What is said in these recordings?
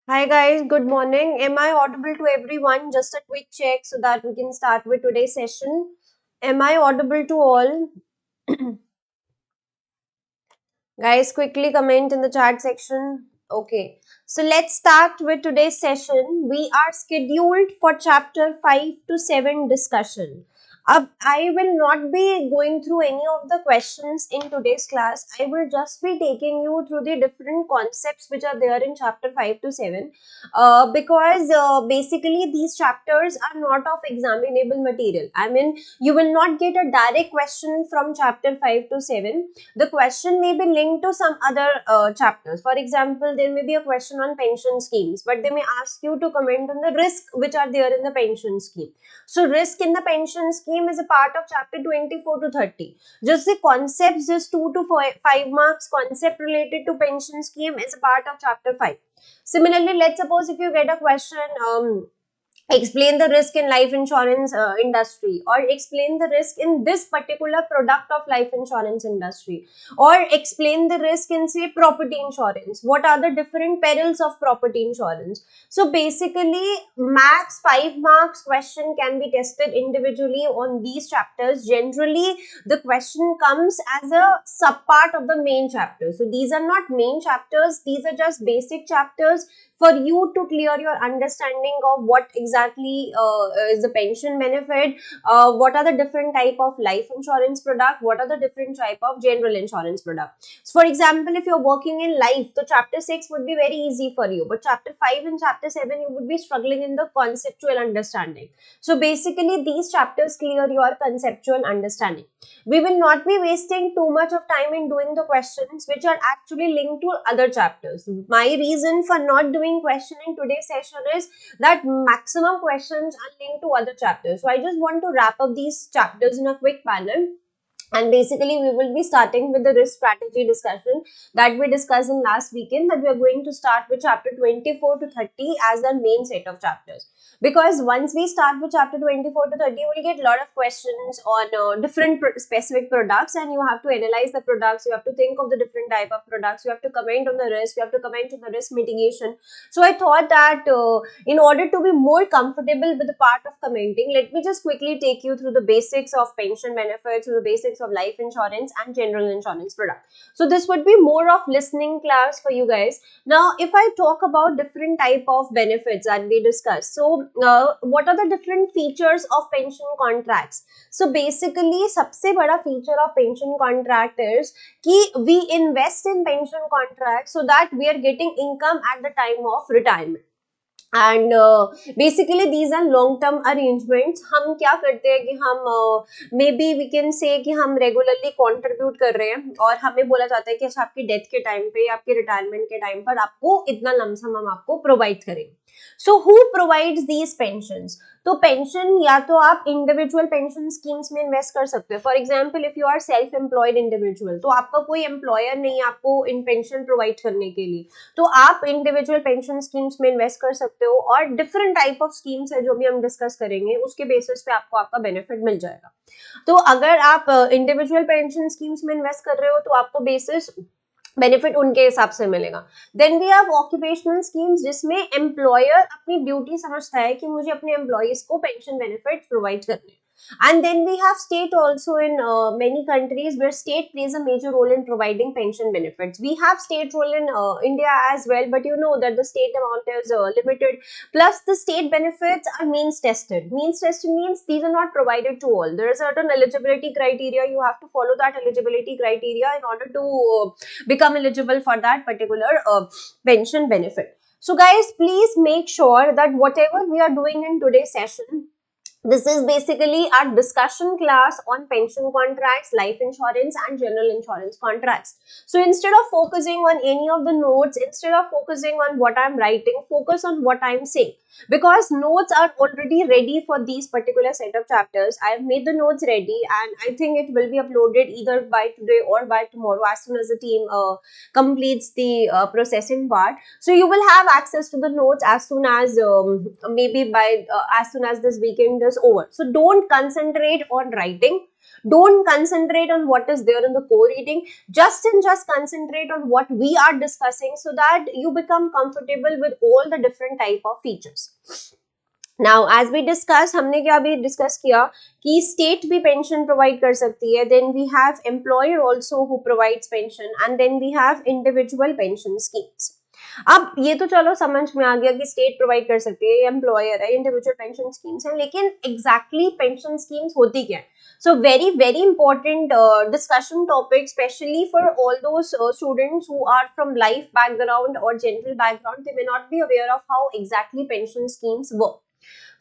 Hi guys, good morning. Am I audible to everyone? Just a quick check so that we can start with today's session. Am I audible to all? Guys, quickly comment in the chat section. Okay, so let's start with today's session. We are scheduled for chapter 5 to 7 discussion. I will not be going through any of the questions in today's class. I will just be taking you through the different concepts which are there in chapter 5 to 7 because basically these chapters are not of examinable material. I mean, you will not get a direct question from chapter 5 to 7. The question may be linked to some other chapters. For example, there may be a question on pension schemes, but they may ask you to comment on the risk which are there in the pension scheme. So risk in the pension scheme is a part of chapter 24 to 30. Just the concepts, just 2 to 5 marks concept related to pension scheme is a part of chapter 5. Similarly, let's suppose if you get a question, explain the risk in life insurance industry, or explain the risk in this particular product of life insurance industry, or explain the risk in say property insurance, what are the different perils of property insurance. So basically max 5 marks question can be tested individually on these chapters. Generally the question comes as a sub part of the main chapter, so these are not main chapters, these are just basic chapters for you to clear your understanding of what exactly is the pension benefit, what are the different type of life insurance product, what are the different type of general insurance product. So for example, if you're working in life, the chapter 6 would be very easy for you, but chapter 5 and chapter 7 you would be struggling in the conceptual understanding. So basically these chapters clear your conceptual understanding. We will not be wasting too much of time in doing the questions which are actually linked to other chapters. My reason for not doing question in today's session is that maximum questions are linked to other chapters. So I just want to wrap up these chapters in a quick manner, and basically we will be starting with the risk strategy discussion that we discussed in last weekend, that we are going to start with chapter 24 to 30 as the main set of chapters. Because once we start with chapter 24 to 30, you will get a lot of questions on different specific products, and you have to analyze the products, you have to think of the different type of products, you have to comment on the risk, you have to comment on the risk mitigation. So I thought that in order to be more comfortable with the part of commenting, let me just quickly take you through the basics of pension benefits, through the basics of life insurance and general insurance product. So this would be more of listening class for you guys. Now, if I talk about different type of benefits that we discussed, so what are the different features of pension contracts? So basically, सबसे बड़ा feature of pension contract is कि we invest in pension contracts so that we are getting income at the time of retirement. And basically these are long term arrangements. हम क्या करते हैं कि हम may be we can say कि हम regularly contribute कर रहे हैं और हमें बोला जाता है कि अच्छा आपकी डेथ के टाइम पे, आपके रिटायरमेंट के टाइम पर आपको इतना लमसम हम आपको प्रोवाइड करेंगे. So who provides these pensions? तो पेंशन या तो आप इंडिविजुअल पेंशन स्कीम्स में इन्वेस्ट कर सकते हो. For example if you are self employed individual, तो आपका कोई एम्प्लॉयर नहीं है आपको इन पेंशन प्रोवाइड करने के लिए, तो आप इंडिविजुअल पेंशन स्कीम्स में इन्वेस्ट कर सकते हो. और डिफरेंट टाइप ऑफ स्कीम्स है जो भी हम डिस्कस करेंगे, उसके बेसिस पे आपको आपका बेनिफिट मिल जाएगा. तो अगर आप इंडिविजुअल पेंशन स्कीम्स में इन्वेस्ट कर रहे हो तो आपको बेसिस बेनिफिट उनके हिसाब से मिलेगा. Then we have occupational schemes, जिसमें एम्प्लॉयर अपनी ड्यूटी समझता है कि मुझे अपने एम्प्लॉयज को पेंशन बेनिफिट प्रोवाइड करने. And then we have state also in many countries where state plays a major role in providing pension benefits. We have state role in India as well, but you know that the state amount is limited. Plus, the state benefits are means tested. Means tested means these are not provided to all. There is certain eligibility criteria. You have to follow that eligibility criteria in order to become eligible for that particular pension benefit. So, guys, please make sure that whatever we are doing in today's session, this is basically our discussion class on pension contracts, life insurance and general insurance contracts. So instead of focusing on any of the notes, instead of focusing on what I'm writing, focus on what I'm saying. Because notes are already ready for these particular set of chapters. I have made the notes ready and I think it will be uploaded either by today or by tomorrow as soon as the team completes the processing part. So you will have access to the notes as soon as maybe by as soon as this weekend is over. So don't concentrate on writing. Don't concentrate on what is there in the core reading. Just concentrate on what we are discussing so that you become comfortable with all the different type of features. Now as we discuss, हमने क्या अभी discuss किया कि state भी pension provide कर सकती है, then we have employer also who provides pension, and then we have individual pension schemes. अब ये तो चलो समझ में आ गया कि स्टेट प्रोवाइड कर सकती है, एम्प्लॉयर है, इंडिविजुअल पेंशन स्कीम्स है, लेकिन एग्जैक्टली पेंशन स्कीम्स होती क्या है? So very important discussion topic, especially for all those students who are from life background or general background. They may not be aware of how exactly pension schemes work.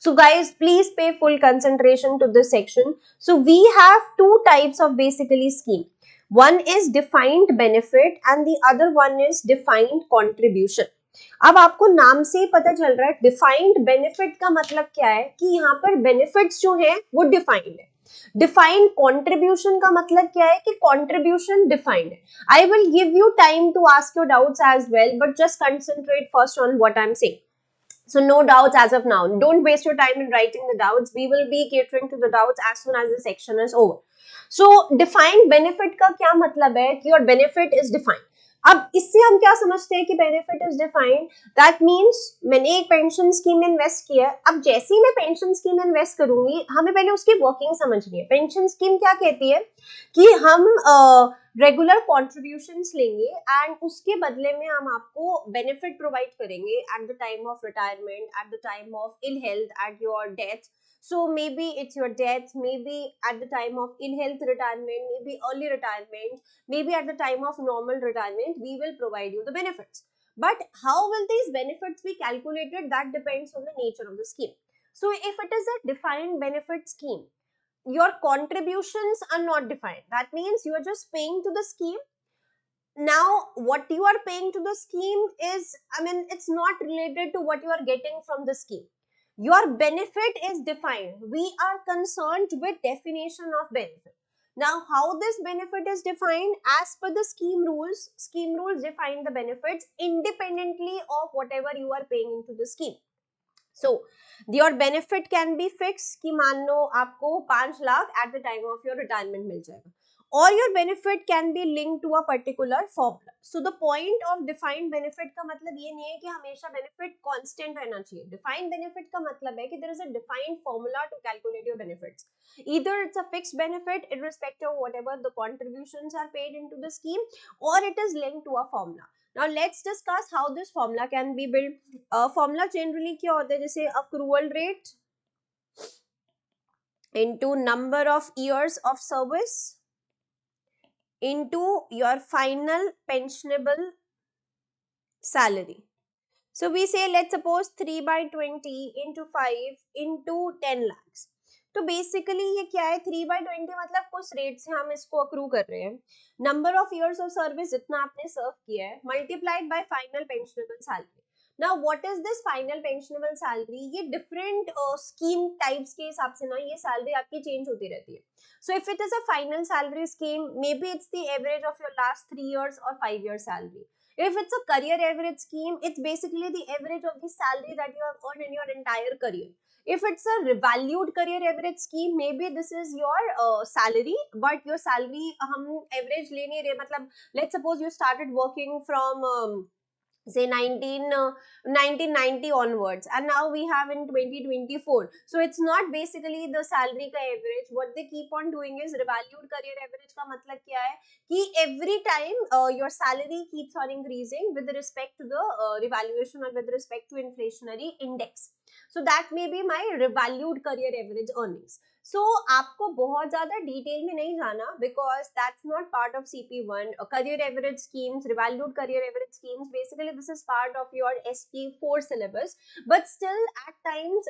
So guys, please pay full concentration to this section. So we have two types of basically scheme. One is defined benefit and the other one is defined contribution. अब आपको नाम से ही पता चल रहा है defined benefit का मतलब क्या है कि यहाँ पर बेनिफिट्स जो है वो डिफाइंड है. डिफाइंड कंट्रीब्यूशन का मतलब क्या है कि कंट्रीब्यूशन डिफाइंड है. I will give you time to ask your doubts as well, but just concentrate first on what I am saying. So no doubts as of now. Don't waste your time in writing the doubts. We will be catering to the doubts as soon as the section is over. So defined benefit का क्या मतलब है कि your benefit is defined. अब इससे हम क्या समझते हैं कि benefit is defined? That means मैंने एक पेंशन स्कीम में इन्वेस्ट किया है. अब जैसे ही मैं पेंशन स्कीम में इन्वेस्ट करूंगी, हमें पहले उसकी वर्किंग समझनी है. पेंशन स्कीम क्या कहती है कि हम रेगुलर कॉन्ट्रीब्यूशंस लेंगे एंड उसके बदले में हम आपको बेनिफिट प्रोवाइड करेंगे at the time of retirement, at the time of ill health, at your death. So maybe it's your death, maybe at the time of ill health retirement, maybe early retirement, maybe at the time of normal retirement, we will provide you the benefits. But how will these benefits be calculated? That depends on the nature of the scheme. So if it is a defined benefit scheme, your contributions are not defined. That means you are just paying to the scheme. Now what you are paying to the scheme is, it's not related to what you are getting from the scheme. Your benefit is defined. We are concerned with definition of benefit. Now how this benefit is defined? As per the scheme rules define the benefits independently of whatever you are paying into the scheme. So your benefit can be fixed कि मान लो आपको 5 lakh at the time of your retirement मिल जाएगा, or your benefit can be linked to a particular formula. So the point of defined benefit का मतलब ये नहीं है कि हमेशा benefit constant रहना चाहिए. Defined benefit का मतलब है कि there is a defined formula to calculate your benefits. Either it's a fixed benefit irrespective of whatever the contributions are paid into the scheme, or it is linked to a formula. Now let's discuss how this formula can be built. Formula generally क्या होता है? जैसे accrual rate into number of years of service into your final pensionable salary. So we say, let's suppose 3/20 into 5 into 10 lakhs. तो basically ये क्या है? 3/20 मतलब कुछ रेट से हम इसको अक्रू कर रहे हैं. Number of years of service जितना आपने सर्व किया है multiplied by final pensionable salary. Now what is this final pensionable salary? ये डिफरेंट स्कीम टाइप्स के हिसाब से ना ये सैलरी आपकी चेंज होती रहती है. So if it is a final salary scheme, maybe it's the average of your last 3 years or 5 years salary. If it's a career average scheme, it's basically the average of the salary that you have earned in your entire career. If it's a revalued career average scheme, maybe this is your salary, but your salary हम average ले नहीं रहे. मतलब let's suppose you started working from say 1990 onwards and now we have in 2024. So it's not basically the salary ka average. What they keep on doing is revalued career average का मतलब क्या है कि every time your salary keeps on increasing with respect to the revaluation or with respect to inflationary index. So that may be my revalued career average earnings. So आपको बहुत ज़्यादा detail में नहीं जाना because that's not part of CP1. Career average schemes, revalued career average schemes, basically this is part of your SP4 syllabus. But still at times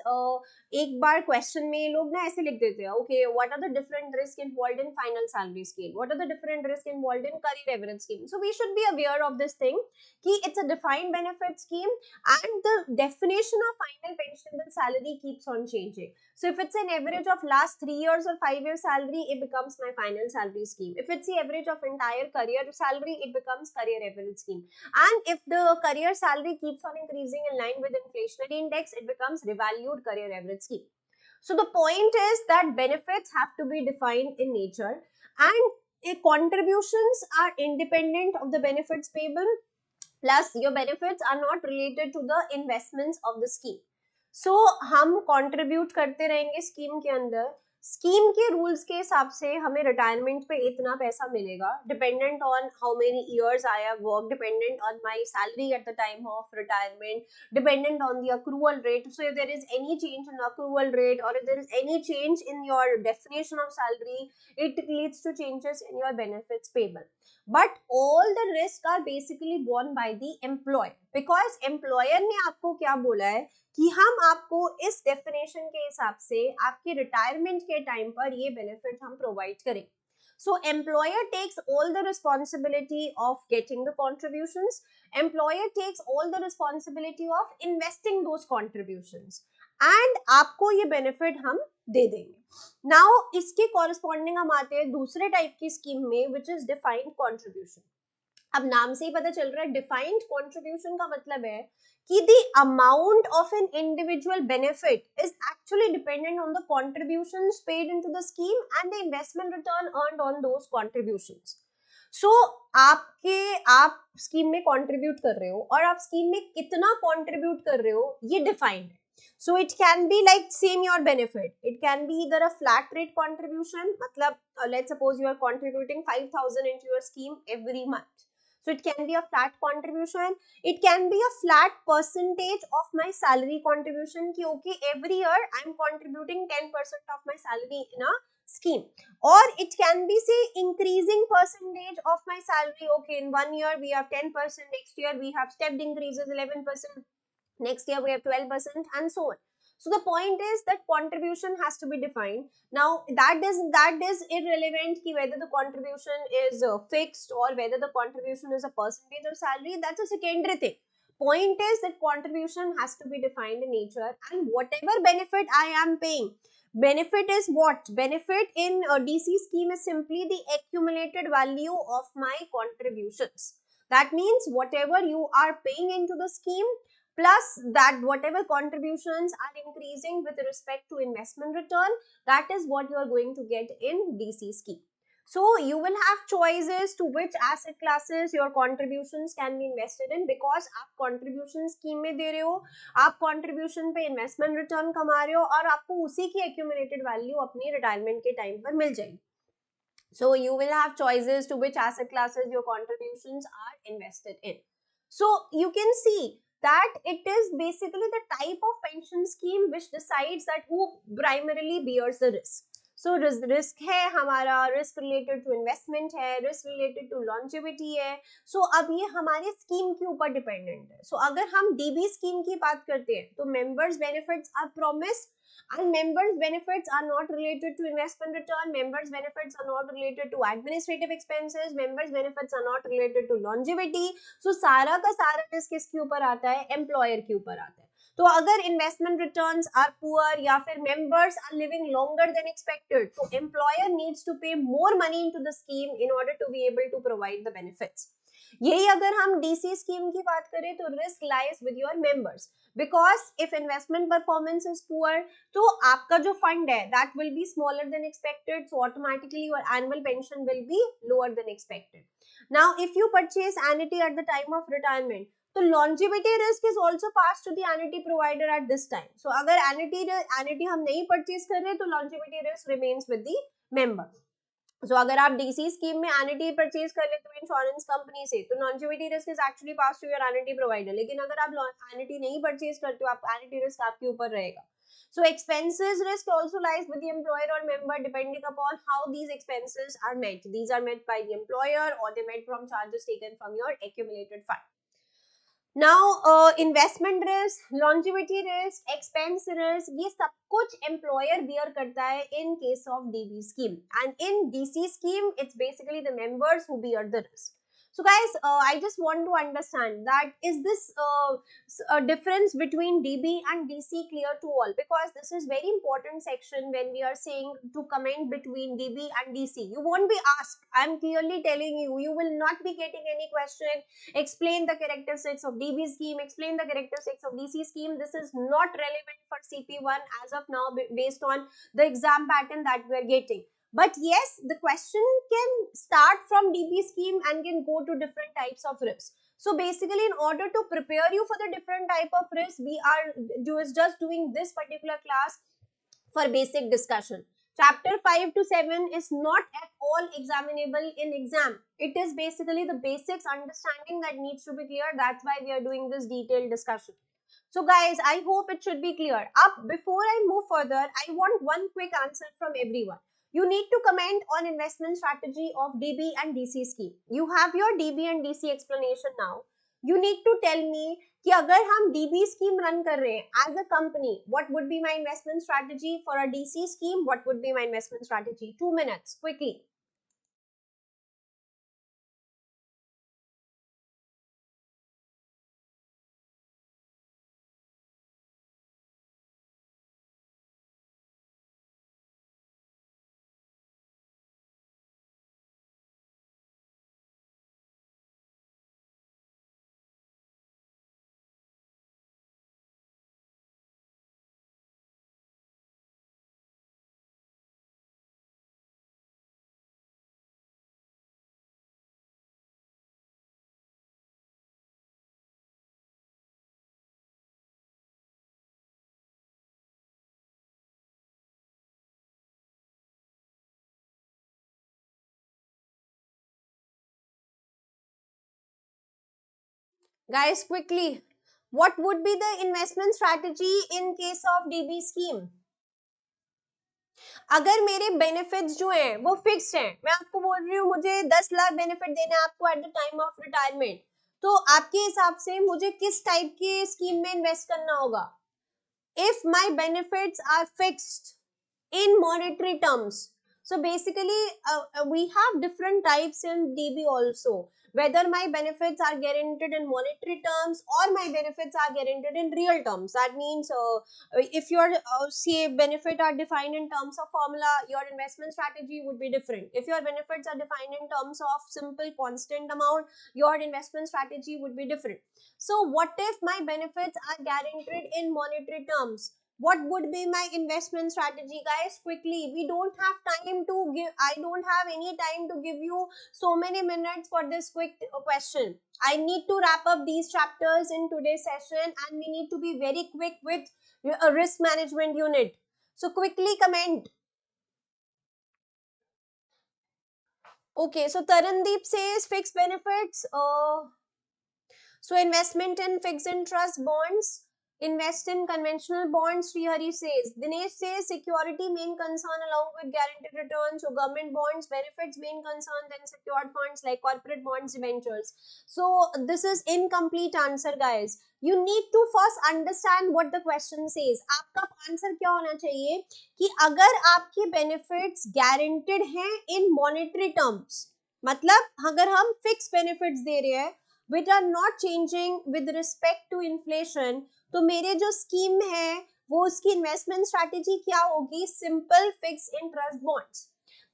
एक बार question में ये लोग ना ऐसे लिख देते हैं, okay, what are the different risks involved in final salary scale? What are the different risks involved in career average scheme? So we should be aware of this thing कि it's a defined benefit scheme and the definition of final pensionable salary keeps on changing. So if it's an average of last 3 years or 5 years salary, it becomes my final salary scheme. If it's the average of entire career salary, it becomes career average scheme. And if the career salary keeps on increasing in line with inflationary index, it becomes revalued career average scheme. So the point is that benefits have to be defined in nature, and contributions are independent of the benefits payable, plus your benefits are not related to the investments of the scheme. So हम contribute करते रहेंगे scheme के अंदर, scheme के rules के हिसाब से हमें रिटायरमेंट पे इतना पैसा मिलेगा, dependent on how many years I have work, dependent on my salary eight the time of retirement, dependent on the accrual rate. So if there is any change in accrual rate, or if there is any change in your definition of salary, it leads to changes in your benefits payable. But all the risks are basically borne by the employer, because employer ने आपको क्या बोला है कि हम आपको इस definition के हिसाब से आपके रिटायरमेंट के टाइम पर ये बेनिफिट हम प्रोवाइड करें. So employer takes all the responsibility of getting the contributions. Employer takes all the responsibility of investing those contributions. And आपको ये benefit हम दे देंगे. Now इसके corresponding हम आते हैं दूसरे टाइप की स्कीम में, which is defined contribution. अब नाम से ही पता चल रहा है, डिफाइंड कंट्रीब्यूशन का मतलब है कि the amount of an individual benefit is actually dependent on the contributions paid into the scheme and the investment return earned on those contributions. So आप स्कीम में कंट्रीब्यूट कर रहे हो, और आप स्कीम में कितना कंट्रीब्यूट कर रहे हो ये डिफाइंड है. So it can be like same your benefit. It can be either a flat rate contribution, matlab let's suppose you are contributing 5,000 into your scheme every month. So it can be a flat contribution. It can be a flat percentage of my salary contribution. Ki okay, every year I am contributing 10% of my salary in a scheme. Or it can be say increasing percentage of my salary. Okay, in 1 year we have 10%, next year we have stepped increases 11%, next year we have 12%, and so on. So the point is that contribution has to be defined. Now that is irrelevant ki whether the contribution is fixed or whether the contribution is a percentage of salary. That's a secondary thing. Point is that contribution has to be defined in nature, and whatever benefit I am paying, benefit is what? Benefit in a DC scheme is simply the accumulated value of my contributions. That means whatever you are paying into the scheme, plus that whatever contributions are increasing with respect to investment return, that is what you are going to get in DC scheme. So you will have choices to which asset classes your contributions can be invested in, because आप contribution scheme में दे रहे हो, आप contribution पे investment return कमा रहे हो, और आपको उसी की accumulated value अपनी retirement के time पर मिल जाएगी. So you will have choices to which asset classes your contributions are invested in. So you can see that it is basically the type of pension scheme which decides that who primarily bears the risk. So risk है हमारा, risk related to investment है, risk related to longevity है. So अब ये हमारे scheme के ऊपर dependent है. So अगर हम DB scheme की बात करते हैं तो members benefits are promised, and members benefits are not related to investment return, members benefits are not related to administrative expenses, members benefits are not related to longevity. So सारा का सारा risk किसके ऊपर आता है? एम्प्लॉयर के ऊपर आता है. तो अगर इन्वेस्टमेंट रिटर्न्स आर पुअर या फिर members are living longer than expected, तो employer needs to pay more money into the scheme in order to be able to provide the benefits. यही अगर हम डीसी स्कीम की बात करें तो risk lies with your members, because if investment performance is poor, तो आपका जो फंड है that will be smaller than expected, so automatically your annual pension will be lower than expected. Now if you purchase annuity eight the time of retirement, तो longevity risk is also passed to the annuity provider at this time. So अगर annuity हम नहीं purchase कर रहे तो longevity risk remains with the member. So अगर आप DC scheme में एन्युटी परचेज कर लेते हो इंश्योरेंस कंपनी से, तो longevity risk is actually passed to your annuity provider. लेकिन अगर आप एन्युटी नहीं परचेज करते हो, आप annuity risk आपके ऊपर रहेगा. So expenses risk also lies with the employer or member depending upon how these expenses are met. These are met by the employer or they met from charges taken from your accumulated fund. Now investment risk, longevity risk, expense risk, ये सब कुछ employer beer करता है in case of dB scheme, and in DC scheme it's basically the members who bear the risk. So guys, I just want to understand that is this a difference between DB and DC clear to all? Because this is very important section when we are saying to comment between DB and DC. You won't be asked. I'm clearly telling you, you will not be getting any question. Explain the characteristics of DB scheme. Explain the characteristics of DC scheme. This is not relevant for CP1 as of now based on the exam pattern that we are getting. But yes, the question can start from DB scheme and can go to different types of risks. So basically, in order to prepare you for the different type of risk, we are just doing this particular class for basic discussion. Chapter 5 to 7 is not at all examinable in exam. It is basically the basics understanding that needs to be clear. That's why we are doing this detailed discussion. So guys, I hope it should be clear. Up before I move further, I want one quick answer from everyone. You need to comment on investment strategy of DB and DC scheme. You have your DB and DC explanation now. You need to tell me कि अगर हम DB scheme run कर रहे हैं as a company, what would be my investment strategy for a DC scheme? What would be my investment strategy? 2 minutes, quickly. Guys, quickly. What would be the investment strategy in case of DB scheme? अगर मेरे benefits जो हैं वो fixed हैं, मैं आपको बोल रही हूँ मुझे 10 लाख बेनिफिट देना है आपको eight the time of retirement, तो आपके हिसाब से मुझे किस टाइप के स्कीम में इन्वेस्ट करना होगा? If my benefits are fixed in monetary terms. So basically, we have different types in DB also. Whether my benefits are guaranteed in monetary terms or my benefits are guaranteed in real terms. That means if your say benefit are defined in terms of formula, your investment strategy would be different. If your benefits are defined in terms of simple constant amount, your investment strategy would be different. So what if my benefits are guaranteed in monetary terms? What would be my investment strategy? Guys, quickly, we don't have time to give, I don't have any time to give you so many minutes for this quick question. I need to wrap up these chapters in today's session and we need to be very quick with a risk management unit. So quickly comment. Okay, so Tarandeep says fixed benefits. So investment in fixed interest bonds, invest in conventional bonds, Srihari says. Dinesh says security main concern along with guaranteed returns. So government bonds, benefits main concern, then secured funds like corporate bonds, debentures. So this is incomplete answer, guys. You need to first understand what the question says. आपका answer क्या होना चाहिए कि अगर आपके benefits guaranteed हैं in monetary terms, मतलब अगर हम fixed benefits दे रहे हैं which are not changing with respect to inflation, तो मेरे जो स्कीम है वो उसकी इन्वेस्टमेंट स्ट्रैटेजी क्या होगी? Simple fix interest bonds.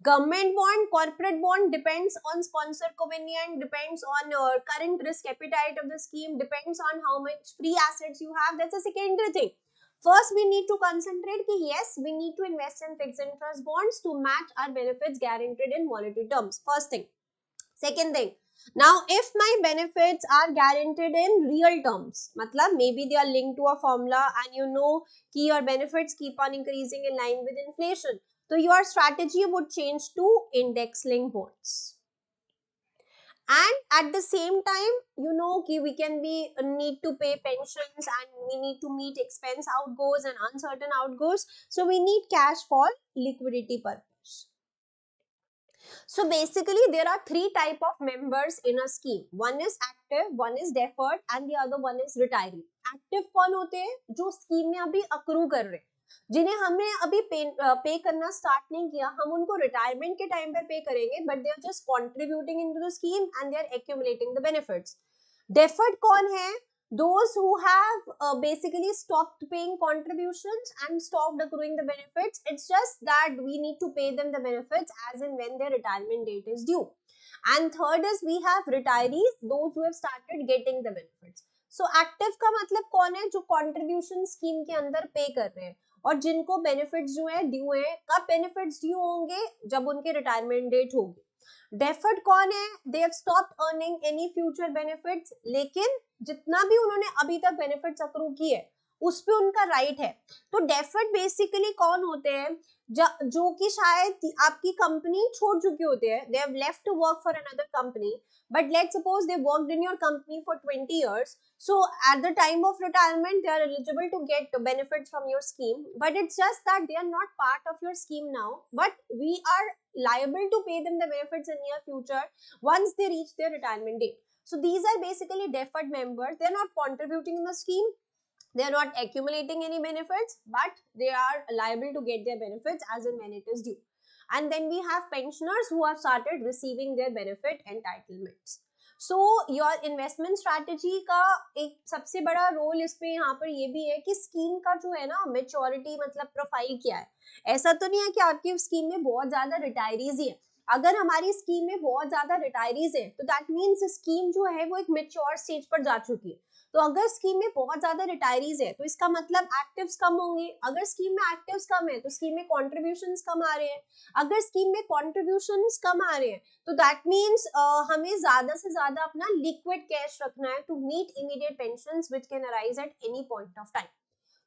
Government bond, corporate bond depends on sponsor covenant, depends on current risk appetite of the scheme, depends on how much free assets you have. That's a secondary thing. First, we need to concentrate कि yes, we need to invest in fixed interest bonds to match our benefits guaranteed in monetary terms. First thing. Second thing, now if my benefits are guaranteed in real terms, matlab maybe they are linked to a formula and you know कि your benefits keep on increasing in line with inflation, so your strategy would change to index linked bonds. And at the same time, you know कि we can be need to pay pensions and we need to meet expense outgoes and uncertain outgoes, so we need cash for liquidity purpose. So basically, there are three type of members in a scheme. One is active, one is deferred, and the other one is retiree. Active कौन होते हैं? जो scheme में अभी accrue कर रहे हैं. जिन्हें हमने अभी पे करना स्टार्ट नहीं किया, हम उनको रिटायरमेंट के टाइम पर पे करेंगे, but they are just contributing into the scheme and they are accumulating the benefits. Deferred कौन है? Those who have basically stopped paying contributions and stopped accruing the benefits. It's just that we need to pay them the benefits as and when their retirement date is due. And third is we have retirees, those who have started getting the benefits. So active का मतलब कौन है? जो contribution scheme के अंदर पे कर रहे हैं और जिनको benefits जो है ड्यू है. कब benefits ड्यू होंगे? जब उनके retirement date होगी. डेफर्ड कौन है? They have stopped earning any future benefits, लेकिन जितना भी उन्होंने अभी तक बेनिफिट्स अक्रू किए उस पे उनका राइट है. तो डेफर्ड बेसिकली कौन होते हैं? जो कि शायद आपकी कंपनी छोड़ चुके होते हैं, they have left to work for another company, but let's suppose they worked in your company for 20 years. So at the time of retirement, they are eligible to get benefits from your scheme, but it's just that they are not part of your scheme now, but we are liable to pay them the benefits in near future once they reach their retirement date. So these are basically deferred members. They are not contributing in the scheme, they are not accumulating any benefits, but they are liable to get their benefits as and when it is due. And then we have pensioners who have started receiving their benefit entitlements. So your investment strategy का एक सबसे बड़ा role इसमें यहाँ पर ये भी है कि स्कीम का जो है ना मेच्योरिटी मतलब प्रोफाइल क्या है. ऐसा तो नहीं है कि आपकी स्कीम में बहुत ज्यादा रिटायरीज ही है. अगर हमारी स्कीम में बहुत ज्यादा रिटायरीज है तो दैट मीन्स स्कीम जो है वो एक मेच्योर स्टेज पर जा चुकी है. तो अगर स्कीम में बहुत ज्यादा रिटायरीज है तो इसका मतलब एक्टिव्स कम होंगे. अगर स्कीम में एक्टिव्स कम है तो स्कीम में कॉन्ट्रीब्यूशंस कम आ रहे हैं. अगर स्कीम में कॉन्ट्रीब्यूशंस कम आ रहे हैं तो दैट मीन्स हमें ज्यादा से ज्यादा अपना लिक्विड कैश रखना है to meet immediate pensions which can arise at any point of time.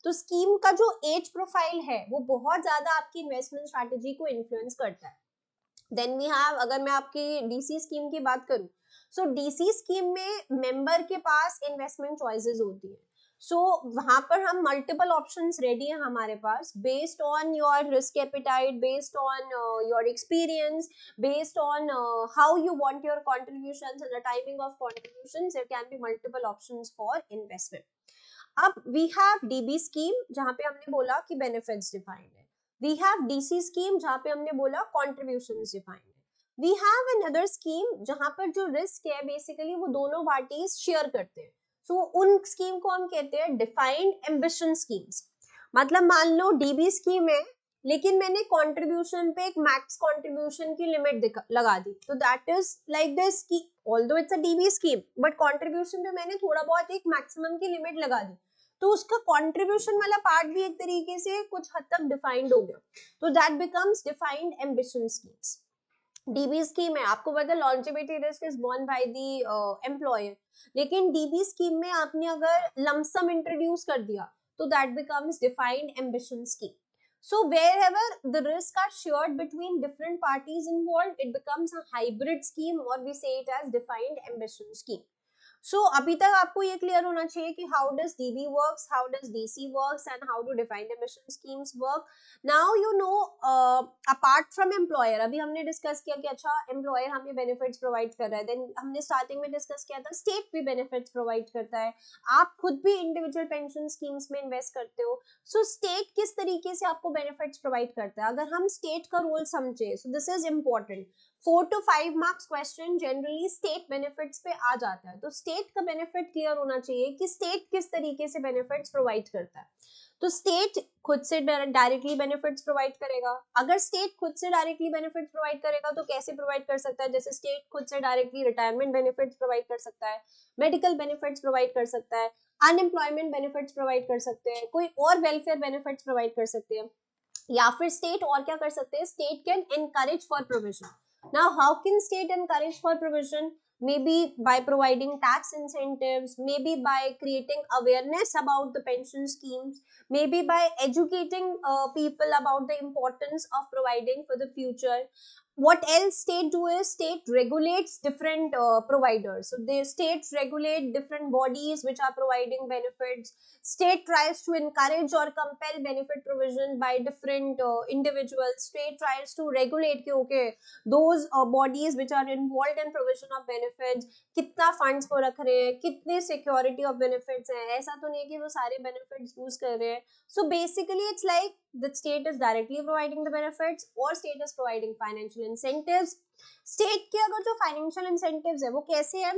तो स्कीम का जो एज प्रोफाइल है वो बहुत ज्यादा आपकी इन्वेस्टमेंट स्ट्रैटेजी को इन्फ्लुएंस करता है. देन वी हैव, अगर मैं आपकी डीसी स्कीम की बात करूं, सो डीसी स्कीम में मेंबर के पास इन्वेस्टमेंट चॉइसेस होती है. सो वहां पर हम मल्टीपल ऑप्शंस रेडी है हमारे पास based on your risk appetite, based on your experience, based on how you want your contributions and the timing of contributions. There can be multiple options for investment. अब we have DB scheme जहां पे हमने बोला कि benefits defined है. We have DC scheme जहां पे हमने बोला contributions defined है. We have another scheme जहां पर जो risk है basically वो दोनों parties share करते हैं. So उन scheme को हम कहते हैं defined ambition schemes. मतलब मान लो DB scheme है लेकिन मैंने कंट्रीब्यूशन पे एक मैक्स कंट्रीब्यूशन की लिमिट लगा दी. तो दैट इज लाइक दिस कि although it's a dB scheme but contribution पे मैंने थोड़ा बहुत एक मैक्सिमम की लिमिट लगा दी. तो उसका कंट्रीब्यूशन वाला पार्ट भी एक तरीके से कुछ हद तक डिफाइंड हो गया. तो that becomes defined ambition schemes. DB scheme है, आपको पता है longevity risk is borne by the employer, लेकिन डीबी स्कीम में आपने अगर लमसम इंट्रोड्यूस कर दिया तो that becomes defined ambition scheme. So wherever the risks are shared between different parties involved, it becomes a hybrid scheme or we say it as defined ambition scheme. So अभी तक आपको ये clear होना चाहिए कि how does DB works, how does DC works and how do defined ambition schemes work. Now you know apart from employer, अभी हमने discuss किया कि अच्छा एम्प्लॉयर हमें बेनिफिट्स प्रोवाइड कर रहा है. देन हमने स्टार्टिंग में डिस्कस किया था स्टेट भी बेनिफिट्स प्रोवाइड करता है. आप खुद भी इंडिविजुअल पेंशन स्कीम्स में इन्वेस्ट करते हो. सो स्टेट किस तरीके से आपको बेनिफिट्स प्रोवाइड करता है, अगर हम स्टेट का रोल समझे, so this is important. 4 to 5 marks question generally state benefits पे आ जाता है. तो स्टेट का बेनिफिट क्लियर होना चाहिए कि स्टेट किस तरीके से बेनिफिट्स प्रोवाइड करता है. तो स्टेट खुद से डायरेक्टली बेनिफिट्स प्रोवाइड करेगा. अगर स्टेट खुद से डायरेक्टली बेनिफिट्स प्रोवाइड करेगा तो कैसे प्रोवाइड कर सकता है? जैसे स्टेट खुद से डायरेक्टली रिटायरमेंट बेनिफिट्स प्रोवाइड कर सकता है, मेडिकल बेनिफिट्स प्रोवाइड कर सकता है, अनएम्प्लॉयमेंट बेनिफिट्स प्रोवाइड कर सकते हैं, कोई और वेलफेयर बेनिफिट्स प्रोवाइड कर सकते हैं. या फिर स्टेट और क्या कर सकते हैं? State can encourage for provision. Now, how can state encourage for provision? Maybe by providing tax incentives, maybe by creating awareness about the pension schemes, maybe by educating people about the importance of providing for the future. What else state do is state regulates different providers. So the states regulate different bodies which are providing benefits. State tries to encourage or compel benefit provision by different individuals. State tries to regulate कि okay those bodies which are involved in provision of benefits कितना funds को रख रहे हैं, कितने security of benefits हैं, ऐसा तो नहीं है कि वो सारे benefits use कर रहे हैं. So basically it's like the state is directly providing the benefits or state is providing financial incentives. State के अगर जो financial incentives है वो कैसे है,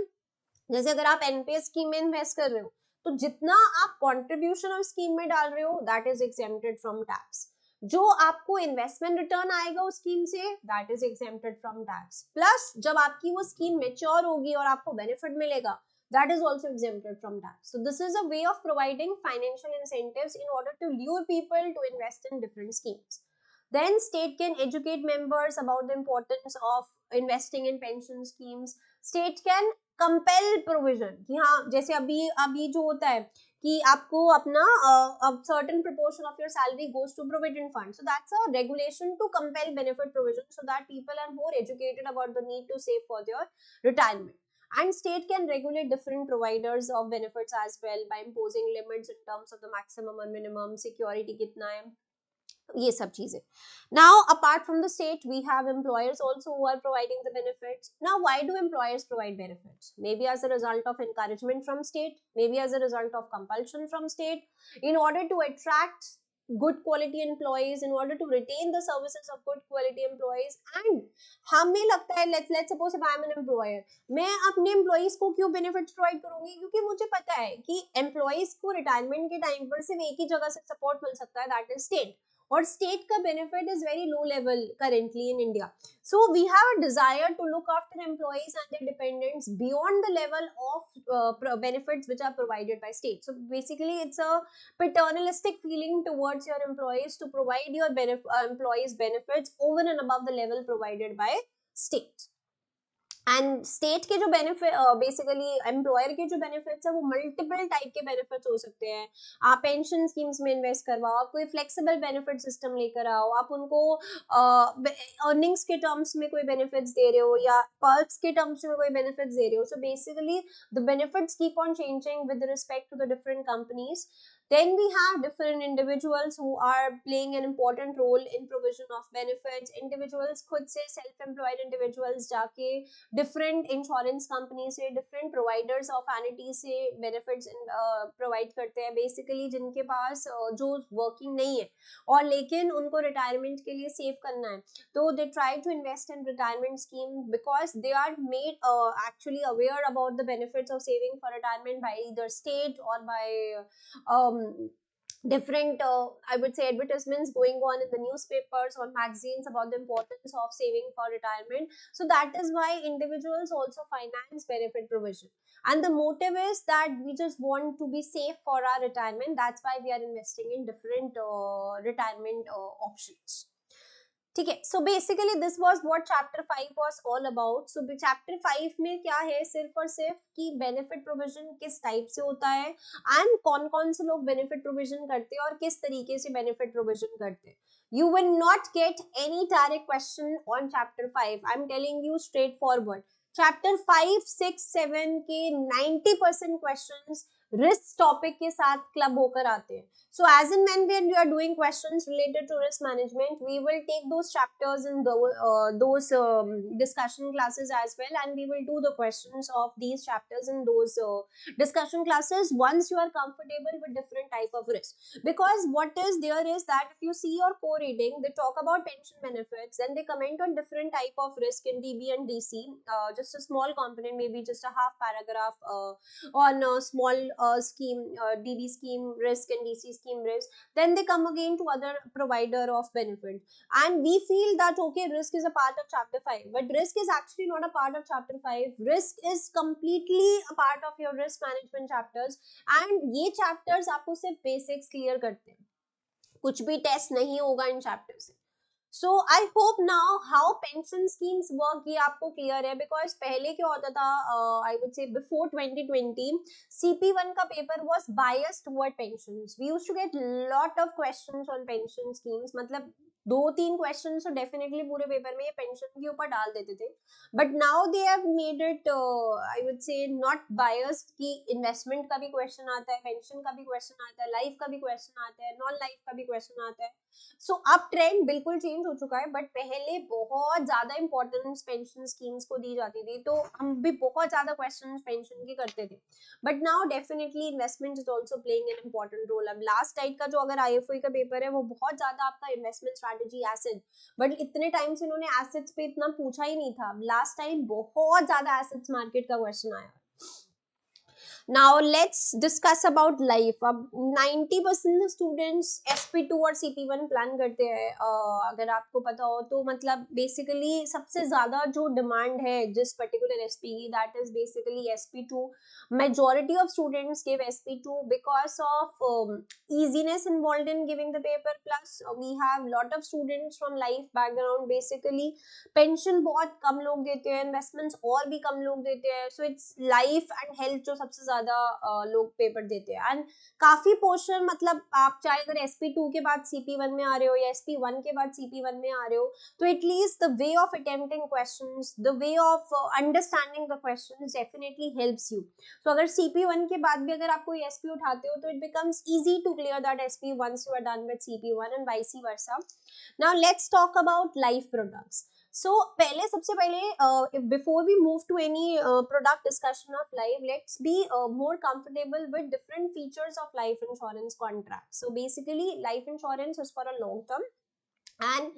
जैसे अगर आप एनपीएस स्कीम में इन्वेस्ट कर रहे हो तो जितना आप कंट्रीब्यूशन और स्कीम में डाल रहे हो that is exempted from tax. जो आपको इन्वेस्टमेंट रिटर्न आएगा उस scheme say that is exempted from tax. Plus जब आपकी वो स्कीम मेच्योर होगी और आपको बेनिफिट मिलेगा that is also exempted from tax. So this is a way of providing financial incentives in order to lure people to invest in different schemes. Then state can educate members about the importance of investing in pension schemes. State can compel provision कि हाँ जैसे अभी अभी जो होता है कि आपको अपना certain proportion of your salary goes to provident fund. So that's a regulation to compel benefit provision so that people are more educated about the need to save for their retirement. And state can regulate different providers of benefits as well by imposing limits in terms of the maximum or minimum, security कितना है, ये सब चीजें. Now apart from the state we have employers also who are providing the benefits. Now why do employers provide benefits? Maybe as a result of encouragement from state, maybe as a result of compulsion from state, in order to attract good quality employees, in order to retain the services of good quality employees. And हमें लगता है let's suppose if I am an employer, मैं अपने employees को क्यों benefits provide करूंगी, क्योंकि मुझे पता है कि employees को retirement के time पर सिर्फ एक ही जगह से support मिल सकता है, that is state. और स्टेट का benefit is very low level currently in India. So we have a desire to look after employees and their dependants beyond the level of benefits which are provided by state. So basically it's a paternalistic feeling towards your employees to provide your employees benefits over and above the level provided by state. And state के जो benefit basically employer के जो benefits है वो multiple type के benefits हो सकते हैं. आप पेंशन स्कीम्स में इन्वेस्ट करवाओ, आप कोई फ्लेक्सिबल बेनिफिट सिस्टम लेकर आओ, आप उनको अर्निंग्स के टर्म्स में कोई बेनिफिट्स दे रहे हो या पर्क्स के टर्म्स में कोई बेनिफिट्स दे रहे हो. So basically the benefits keep on changing with respect to the different companies. Then we have different individuals who are playing an important role in provision of benefits. Individuals खुद से self-employed individuals जाके different insurance companies से different providers of annuity से benefits provide करते हैं. Basically जिनके पास जो working नहीं है और लेकिन उनको retirement के लिए save करना है, तो they try to invest in retirement scheme because they are made actually aware about the benefits of saving for retirement by either state or by different I would say advertisements going on in the newspapers or magazines about the importance of saving for retirement. So that is why individuals also finance benefit provision, and the motive is that we just want to be safe for our retirement. That's why we are investing in different retirement options. ठीक है. सो basically this was what chapter 5 was all about. So chapter 5 में क्या है, सिर्फ और सिर्फ कि benefit provision किस टाइप से होता है एंड कौन कौन से लोग बेनिफिट प्रोविजन करते हैं और किस तरीके से बेनिफिट प्रोविजन करते हैं. You will not get any direct question on chapter 5. I'm telling you straight forward. Chapter 5, 6, 7 के 90% क्वेश्चंस रिस्क टॉपिक के साथ क्लब होकर आते हैं. So as and when we are doing questions related to risk management, we will take those chapters in those discussion classes as well, and we will do the questions of these chapters in those discussion classes once you are comfortable with different type of risk. Because what is there is that if you see your core reading, they talk about pension benefits, then they comment on different type of risk in DB and DC, just a small component, maybe just a half paragraph on a small scheme, DB scheme risk and DC scheme risk. Then they come again to other provider of benefit, and we feel that okay, risk is a part of chapter 5, but risk is actually not a part of chapter 5. Risk is completely a part of your risk management chapters, and ये chapters आपको सिर्फ basics clear करते हैं, कुछ भी test नहीं होगा इन चैप्टर से. So I hope now how pension schemes work ये आपको क्लियर है. बिकॉज पहले क्या होता था, आई वुड से बिफोर 2020 CP1 का paper was biased toward pensions. We used to get lot of questions on pension schemes. मतलब दो तीन क्वेश्चन तो डेफिनेटली पूरे पेपर में ये पेंशन के ऊपर डाल देते थे, but now they have made it I would से नॉट बायस्ड कि इन्वेस्टमेंट का भी क्वेश्चन आता है, पेंशन का भी क्वेश्चन आता है, लाइफ का भी क्वेश्चन आता है, नॉन लाइफ का भी क्वेश्चन आता है. सो अब ट्रेंड बिल्कुल चेंज हो चुका है, बट पहले बहुत ज्यादा इंपॉर्टेंस पेंशन स्कीम्स को दी जाती थी, तो हम भी बहुत ज्यादा क्वेश्चन पेंशन के करते थे. But now definitely investment is also playing an important role. अब लास्ट टाइम का जो अगर आईएफओई का पेपर है वो बहुत ज्यादा आपका इन्वेस्टमेंट स्ट्रैटेजी एसेट, बट इतने टाइम से इन्होंने एसेट्स पे इतना पूछा ही नहीं था. लास्ट टाइम बहुत ज्यादा एसेट्स मार्केट का क्वेश्चन आया. Now let's discuss about life. अब 90% स्टूडेंट्स SP2 और CP1 प्लान करते हैं. अगर आपको पता हो तो मतलब बेसिकली सबसे ज्यादा जो डिमांड है जिस पर्टिकुलर SP की, that is basically SP2. Majority of students give SP2 because of easiness involved in giving the paper. Plus we have lot of students from life background. Basically pension बहुत कम लोग देते हैं, investments और भी कम लोग देते हैं. So it's life and health जो सबसे ज्यादा लोग पेपर देते हैं. एंड काफी पोर्शन मतलब आप चाहे अगर SP2 के बाद CP1 में आ रहे हो या SP1 के बाद CP1 में आ रहे हो, तो at least the way of attempting questions, the way of understanding the questions definitely helps you. So अगर CP1 के बाद भी अगर आप कोई SP उठाते हो तो it becomes easy to clear that SP once you are done with CP1 and vice versa. Now let's talk about life products. So पहले सबसे पहले before we move to any product discussion of life, let's be more comfortable with different features of life insurance contract. So basically life insurance is for a long term and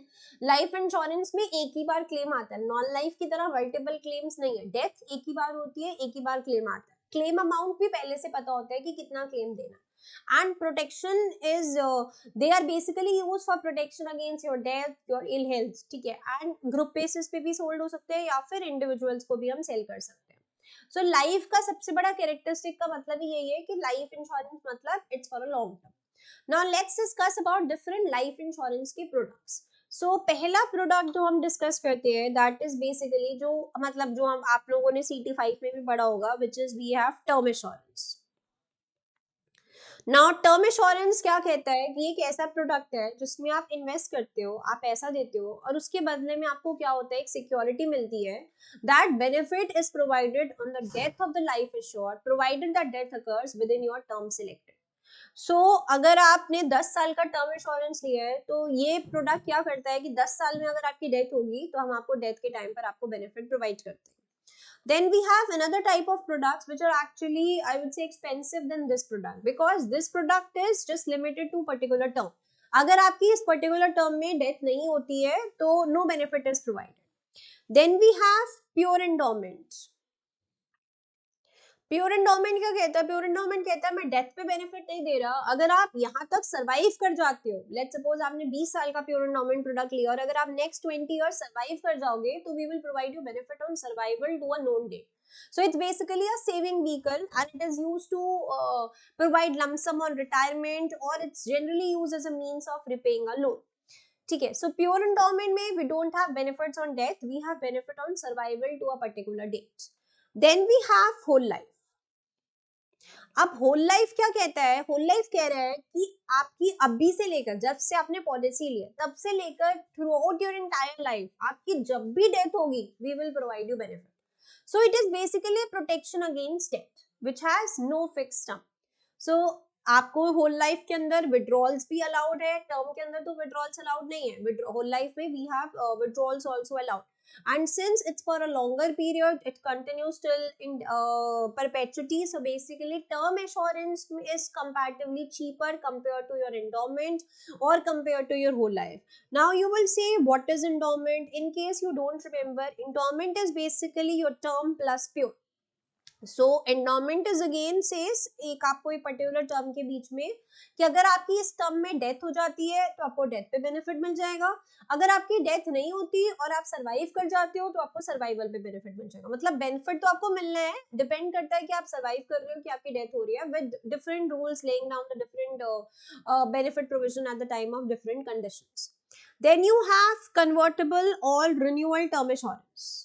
life insurance में एक ही बार claim आता है. Non life की तरह multiple claims नहीं है. Death एक ही बार होती है, एक ही बार क्लेम आता है. क्लेम अमाउंट भी पहले से पता होता है कि कितना क्लेम देना. And protection is they are basically use for protection against your death, your ill health. ठीक है. एंड ग्रुप बेसिस पे भी सोल्ड हो सकते हैं या फिर इंडिविजुअल्स को भी हम सेल कर सकते हैं. सो लाइफ का सबसे बड़ा कैरेक्टरिस्टिक का मतलब ही यही है कि लाइफ इंश्योरेंस मतलब it's for a long term. Now let's discuss about different life insurance के products. So पहला प्रोडक्ट जो हम डिस्कस करते हैं दैट इज बेसिकली जो मतलब जो हम आप लोगों ने CT5 में भी पढ़ा होगा, which is we have term insurance. Now term insurance क्या कहता है कि एक ऐसा प्रोडक्ट है जिसमें आप इन्वेस्ट करते हो, आप पैसा देते हो और उसके बदले में आपको क्या होता है, एक सिक्योरिटी मिलती है. That benefit is provided on the death of the life insured provided that death occurs within your term selected. So अगर आपने 10 साल का टर्म इंश्योरेंस लिया है तो ये प्रोडक्ट क्या करता है कि 10 साल में अगर आपकी डेथ होगी तो हम आपको डेथ के टाइम पर आपको बेनिफिट प्रोवाइड करते हैं. Then we have another type of products which are actually, I would say, expensive than this product because this product is just limited to particular term. अगर आपकी इस पर्टिकुलर टर्म में death नहीं होती है तो no benefit is provided. Then we have pure endowment. Pure endowment क्या कहता है? प्योर एंडोमेंट कहता है मैं डेथ पे बेनिफिट नहीं दे रहा. अगर आप यहाँ तक सरवाइव कर जाते हो, लेट्स सपोज आपने 20 साल का प्योर एंडोमेंट प्रोडक्ट लिया और अगर आप नेक्स्ट 20 ईयर्स सर्वाइव कर जाओगे तो we will provide you benefit on survival to a known date. So it's basically a saving vehicle and it is used to provide lump sum on retirement or it's generally used as a means of repaying a loan. ठीक है. So pure endowment में we don't have benefits on death, we have benefit on survival to a particular date. Then we have whole life. अब whole life क्या कहता है? Whole life कह रहा है कि आपकी अभी से लेकर जब से आपने पॉलिसी ली है तब से लेकर throughout your entire life आपकी जब भी डेथ होगी we will provide you benefit. So it is basically protection against death which has no fix term. So आपको होल लाइफ के अंदर विड्रॉल्स भी अलाउड है, टर्म के अंदर तो विड्रॉल्स अलाउड नहीं है. होल लाइफ में we have withdrawals also allowed. And since it's for a longer period, it continues till in perpetuity. So basically term insurance is comparatively cheaper compared to your endowment or compared to your whole life. Now you will say what is endowment? In case you don't remember, endowment is basically your term plus pure. So endowment is again says एक आपको एक particular term के बीच में कि अगर आपकी इस term में डेथ हो जाती है तो आपको डेथ पे बेनिफिट मिल जाएगा. अगर आपकी डेथ नहीं होती और आप सर्वाइव कर जाते हो तो आपको सर्वाइवल पे बेनिफिट मिल जाएगा. मतलब बेनिफिट तो आपको मिलना है, डिपेंड करता है कि आप सर्वाइव कर रहे हो कि आपकी डेथ हो रही है, with different rules laying down the different benefit provision at the time of different conditions. Then you have convertible और रिन्यूअल टर्म इंश्योरेंस.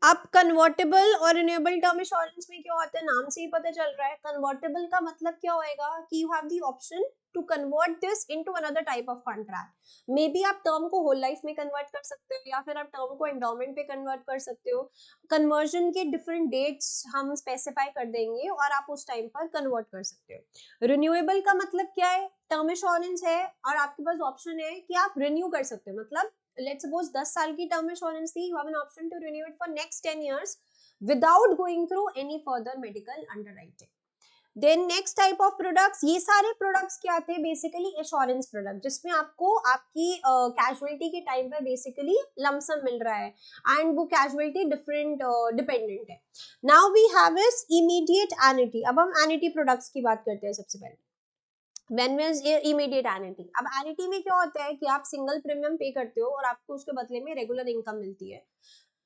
अब कन्वर्टेबल और रिन्यूएबल टर्म इंश्योरेंस में क्या होता है, नाम से ही पता चल रहा है। कन्वर्टेबल का मतलब क्या होएगा कि you have the option to convert this into another type of contract. Maybe आप टर्म को होल लाइफ में कन्वर्ट कर सकते हो या फिर आप टर्म को एंडोमेंट पे कन्वर्ट कर सकते हो। कन्वर्जन के डिफरेंट डेट्स हम स्पेसिफाई कर देंगे और आप उस टाइम पर कन्वर्ट कर सकते हो। रिन्यूएबल का मतलब क्या है, टर्म इंश्योरेंस है और आपके पास ऑप्शन है कि आप रिन्यू कर सकते हो। मतलब let's suppose 10 साल की टर्म इंश्योरेंस थी, you have an option to renew it for next 10 years without going through any further medical underwriting. Then next type of products, ये सारे प्रोडक्ट्स क्या थे, बेसिकली इंश्योरेंस प्रोडक्ट जिसमें आपको आपकी कैजुअलिटी के टाइम पर बेसिकली लमसम मिल रहा है एंड वो कैजुअलिटी डिफरेंट डिपेंडेंट है। Now we have is immediate annuity. अब हम एनिटी प्रोडक्ट्स की बात करते हैं सबसे पहले। When is immediate annuity? अब एनिटी में क्या होता है कि आप सिंगल प्रीमियम पे करते हो और आपको उसके बदले में रेगुलर इनकम मिलती है।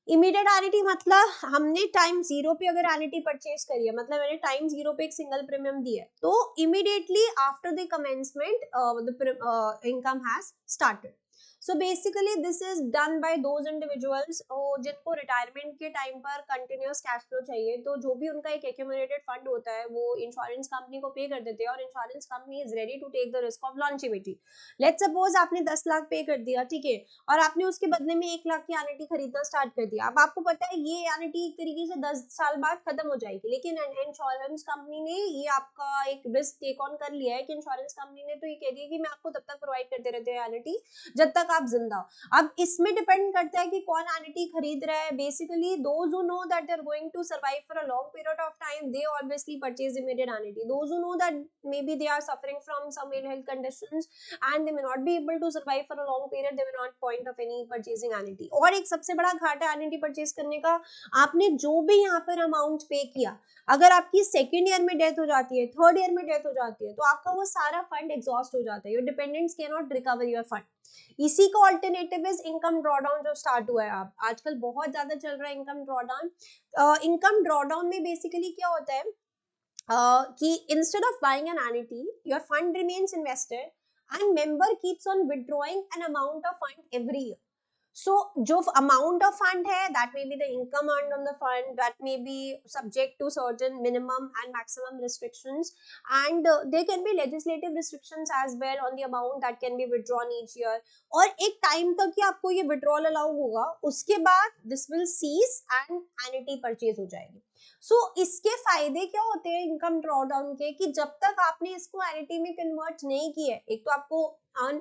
इमीडिएट एनिटी मतलब हमने टाइम जीरो पे अगर एनिटी परचेज करी है, मतलब मैंने टाइम जीरो पे एक सिंगल प्रीमियम दी है, तो immediately after the commencement the income has started. So basically this is done by those individuals जिनको रिटायरमेंट के टाइम पर कंटिन्यूअस कैश फ्लो चाहिए, तो जो भी उनका एक एक्यूमुलेटेड फंड होता है वो इंश्योरेंस कंपनी को पे कर देते हैं और insurance company is ready to take the risk of longevity. Let's suppose आपने 10 लाख पे कर दिया, ठीक है, और आपने उसके बदले में 1 लाख की एनिटी खरीदना स्टार्ट कर दिया। अब आपको पता है ये एनिटी एक तरीके से 10 साल बाद खत्म हो जाएगी, लेकिन इंश्योरेंस कंपनी ने ये आपका एक रिस्क टेक ऑन कर लिया है कि इंश्योरेंस कंपनी ने तो ये कह दिया कि मैं आपको तब तक प्रोवाइड करते रहते हैं एनिटी जब तक आप जिंदा हो। अब इसमें डिपेंड करता है कि कौन एनिटी खरीद रहा है। Basically those who know that they are going to survive for a long period of time, they obviously purchase immediate annuity. Those who know that may be they are suffering from some ill health conditions and they may not be able to survive for a long period, they may not point of any purchasing annuity। और एक सबसे बड़ा घाटा annuity purchase करने का, आपने जो भी यहाँ पर अमाउंट पे किया, अगर आपकी सेकेंड ईयर में डेथ हो जाती है, थर्ड ईयर में डेथ हो जाती है, तो आपका वो सारा फंड एग्जॉस्ट हो जाता है। Your dependents can not recover your fund. इसी का ऑल्टरनेटिव इज इनकम ड्रॉडाउन जो स्टार्ट हुआ है अब आजकल बहुत ज्यादा चल रहा है इनकम ड्रॉडाउन। इनकम ड्रॉडाउन में बेसिकली क्या होता है कि instead of buying an annuity, your fund remains invested and member keeps on withdrawing an amount of fund every year. So जो amount of fund है, that may be the income earned on the fund, that may be subject to certain minimum and maximum restrictions, and there can be legislative restrictions as well on the amount that can be withdrawn each year। और एक time तक ही आपको ये withdrawal allow होगा, उसके बाद this will cease and annuity purchase हो जाएगी। इसके फायदे क्या होते हैं इनकम ड्रॉडाउन के, कि जब तक आपने इसको एनिटी में कन्वर्ट नहीं किया है, एक तो आपको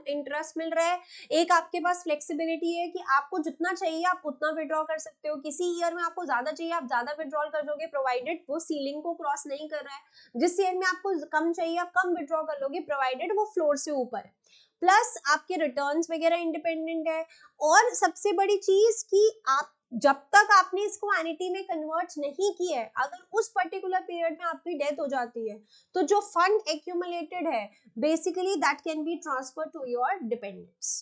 इंटरेस्ट मिल रहा है, एक आपके पास फ्लेक्सिबिलिटी है कि आपको जितना चाहिए आप उतना विड्रॉ कर सकते हो। किसी ईयर में आपको ज्यादा चाहिए आप ज्यादा विड्रॉल कर लोगे, प्रोवाइडेड वो सीलिंग को क्रॉस नहीं कर रहा है। जिस ईयर में आपको कम चाहिए आप कम विड्रॉ कर लोगे, प्रोवाइडेड वो फ्लोर से ऊपर है। प्लस आपके रिटर्न्स वगैरह इंडिपेंडेंट है। और सबसे बड़ी चीज कि आप जब तक आपने इसको एनिटी में कन्वर्ट नहीं किया है, अगर उस पर्टिकुलर पीरियड में आपकी डेथ हो जाती है, तो जो फंड एक्यूमुलेटेड है basically that can be transfer to your dependants.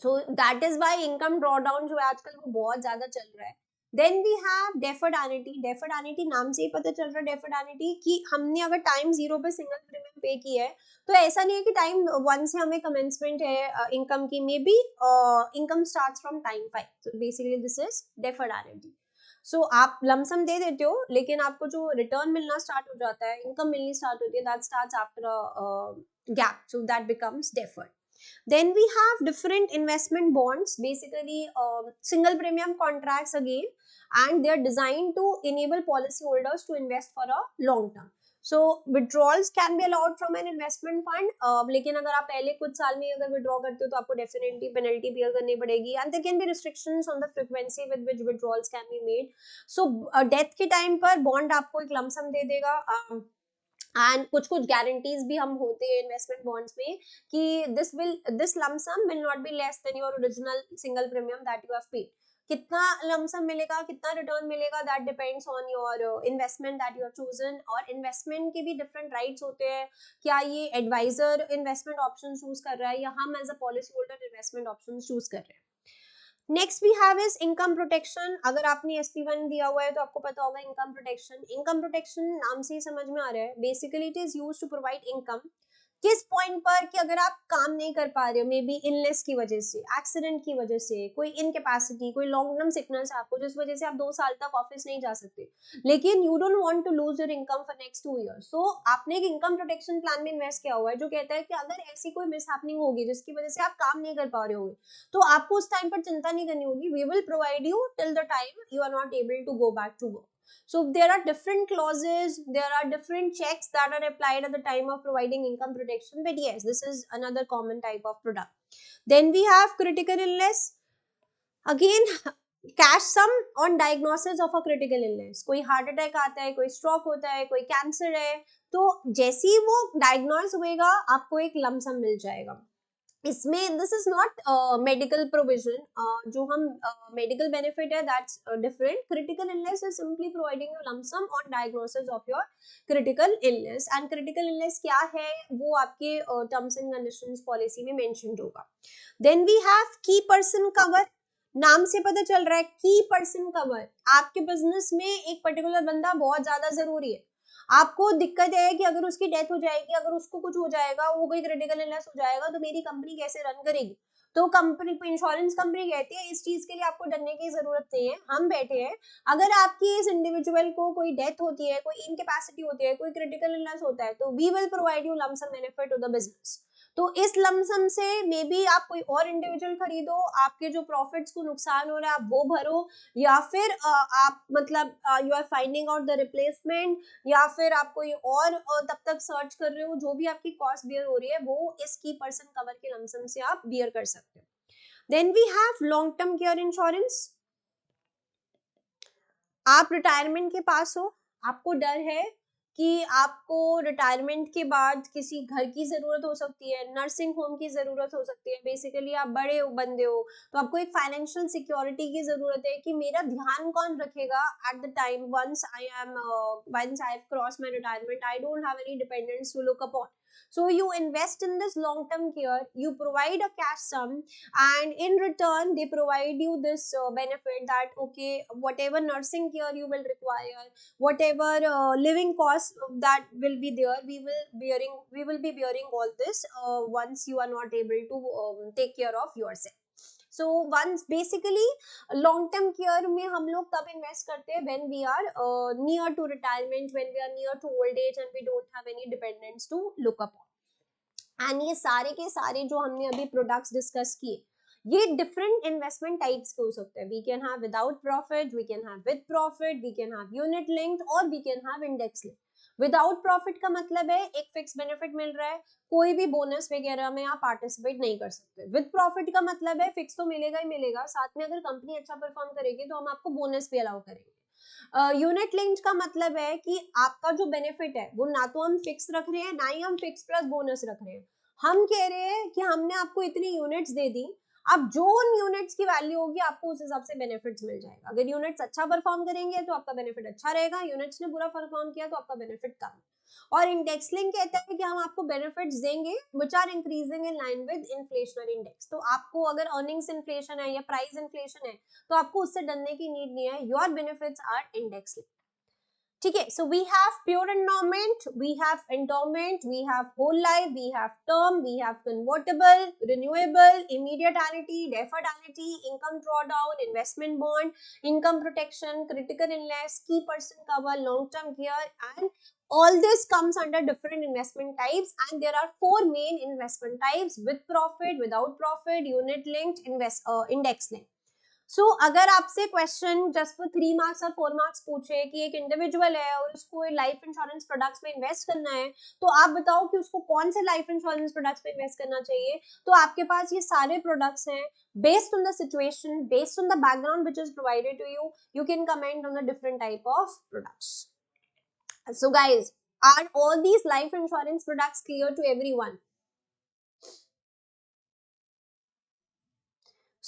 So that is why income drawdown जो है आजकल वो बहुत ज्यादा चल रहा है। Then we have deferred annuity. Deferred annuity नाम से ही पता चल रहा है डेफर्ड एनिटी कि हमने अगर टाइम जीरो पे सिंगल प्रीमियम पे किया है, तो ऐसा नहीं है कि टाइम वन से हमें कमेंसमेंट है इनकम की, may be income starts from time 5। So basically this is deferred annuity. So आप लमसम दे देते हो, लेकिन आपको जो रिटर्न मिलना स्टार्ट हो जाता है, इनकम मिलनी स्टार्ट होती है, that starts after a gap, so that becomes deferred. Then we have different investment bonds, basically single premium contracts again, and they are designed to enable policyholders to invest for a long term. So withdrawals can be allowed from an investment fund, लेकिन अगर आप पहले कुछ साल में अगर withdraw करते हो तो आपको definitely penalty bear करनी पड़ेगी, and there can be restrictions on the frequency with which withdrawals can be made. So death के time पर bond आपको एक lump sum दे देगा, एंड कुछ कुछ गारंटीज भी हम होते हैं इन्वेस्टमेंट बॉन्ड्स में कि this lump sum will not be less than your original single premium that you have paid. कितना लम्प सम मिलेगा, कितना रिटर्न मिलेगा, that depends on your investment that you have chosen. और इन्वेस्टमेंट के भी different rights होते हैं, क्या ये एडवाइजर इन्वेस्टमेंट ऑप्शन चूज कर रहा है या हम as a policy holder investment option choose कर रहे हैं। Next we have is income protection. अगर आपने SP1 दिया हुआ है तो आपको पता होगा इनकम प्रोटेक्शन। इनकम प्रोटेक्शन नाम से ही समझ में आ रहा है, basically it is used to provide income किस पॉइंट पर कि अगर आप काम नहीं कर पा रहे हो, मे बी इलनेस की वजह से, एक्सीडेंट की वजह से, कोई इनकेपेसिटी, कोई लॉन्ग टर्म सिकनेस है आपको जिस वजह से आप 2 साल तक ऑफिस नहीं जा सकते, लेकिन you don't want to lose your income for next 2 years, so आपने एक इनकम प्रोटेक्शन प्लान में इन्वेस्ट किया हुआ है जो कहता है कि अगर ऐसी कोई मिस हैपनिंग होगी जिसकी वजह से आप काम नहीं कर पा रहे होगे, तो आपको उस टाइम पर चिंता नहीं करनी होगी, we will provide you till the time you are not able to go back to work. So there are different clauses, there are different checks that are applied at the time of providing income protection. But yes, this is another common type of product. Then we have critical illness. Again, cash sum on diagnosis of a critical illness. कोई heart attack आता है, कोई stroke होता है, कोई cancer है, तो जैसे ही वो डायग्नोज होएगा आपको एक लमसम मिल जाएगा. इसमें this is not medical provision, जो हम मेडिकल बेनिफिट है that's different. Critical illness is simply providing you lump sum on diagnosis of your critical illness. And critical illness क्या है वो आपके टर्म्स एंड कंडीशंस पॉलिसी में मेंशन्ड होगा. Then we have key person cover. नाम से पता चल रहा है की पर्सन कवर, आपके बिजनेस में एक पर्टिकुलर बंदा बहुत ज्यादा जरूरी है. आपको दिक्कत है कि अगर उसकी डेथ हो जाएगी, अगर उसको कुछ हो जाएगा, वो कोई क्रिटिकल इलनेस हो जाएगा, तो मेरी कंपनी कैसे रन करेगी. तो कंपनी, इंश्योरेंस कंपनी कहती है इस चीज के लिए आपको डरने की जरूरत नहीं है, हम बैठे हैं. अगर आपकी इस इंडिविजुअल को कोई डेथ होती है, कोई इनकेपेसिटी होती है, कोई क्रिटिकल इलनेस होता है, तो we will provide you lump sum benefit to the business. तो इस लमसम से मे बी आप कोई और इंडिविजुअल खरीदो, आपके जो प्रॉफिट्स को नुकसान हो रहा है आप वो भरो, या फिर आप मतलब you are finding out the replacement, या फिर आप कोई और तब तक सर्च कर रहे हो, जो भी आपकी कॉस्ट बियर हो रही है वो इस की पर्सन कवर के लमसम से आप बियर कर सकते हो. Then we have long term care insurance. आप रिटायरमेंट के पास हो, आपको डर है कि आपको रिटायरमेंट के बाद किसी घर की जरूरत हो सकती है, नर्सिंग होम की जरूरत हो सकती है, बेसिकली आप बड़े बंदे हो, तो आपको एक फाइनेंशियल सिक्योरिटी की जरूरत है कि मेरा ध्यान कौन रखेगा at the time once I have cross my retirement, I don't have any dependents to look upon. So you invest in this long term care, you provide a cash sum, and in return they provide you this benefit that okay, whatever nursing care you will require, whatever living costs that will be there, we will be bearing all this once you are not able to take care of yourself. So once basically long term care में हम लोग तब invest करते हैं when we are near to retirement, when we are near to old age and we don't have any dependents to look upon. And ये सारे के सारे जो हमने अभी प्रोडक्ट्स डिस्कस किए, ये डिफरेंट इन्वेस्टमेंट टाइप्स के हो सकते हैं. We can have without profit, we can have with profit, we can have unit linked और we can have index linked. Without profit का मतलब है एक फिक्स बेनिफिट मिल रहा है, कोई भी बोनस वगैरह में आप पार्टिसिपेट नहीं कर सकते. विद प्रॉफिट का मतलब है फिक्स तो मिलेगा ही मिलेगा, साथ में अगर कंपनी अच्छा परफॉर्म करेगी तो हम आपको बोनस भी अलाउ करेंगे. यूनिट लिंक्ड का मतलब है कि आपका जो बेनिफिट है वो ना तो हम फिक्स रख रहे हैं, ना ही हम फिक्स प्लस बोनस रख रहे हैं. हम कह रहे हैं कि हमने आपको इतनी यूनिट्स दे दी, अब जो उन यूनिट्स की वैल्यू होगी आपको उस हिसाब से बेनिफिट्स मिल जाएगा. अगर यूनिट्स अच्छा परफॉर्म करेंगे तो आपका बेनिफिट अच्छा रहेगा, यूनिट्स ने बुरा परफॉर्म किया तो आपका बेनिफिट कम. और इंडेक्स लिंक कहता है कि हम आपको बेनिफिट्स देंगे which are increasing in line with inflationary index. तो आपको अगर अर्निंग्स इन्फ्लेशन है या प्राइस इन्फ्लेशन है तो आपको उससे डरने की नीड नहीं है, your benefits are index link. ठीक है. So we have pure endowment, we have endowment, we have whole life, we have term, we have convertible, renewable, immediate annuity, deferred annuity, income drawdown, investment bond, income protection, critical illness, key person cover, long term care, and all this comes under different investment types. And there are 4 main investment types: with profit, without profit, unit linked, index linked. सो अगर आपसे question just for 3 marks और 4 marks पूछे कि एक individual है और उसको life insurance products में इन्वेस्ट करना है, तो आप बताओ कि उसको कौन से लाइफ इंश्योरेंस प्रोडक्ट्स में इन्वेस्ट करना चाहिए, तो आपके पास ये सारे प्रोडक्ट्स हैं. based on the situation, based on the background which is provided to you, you can comment on the different type of products. So guys, are all these life insurance products clear to everyone?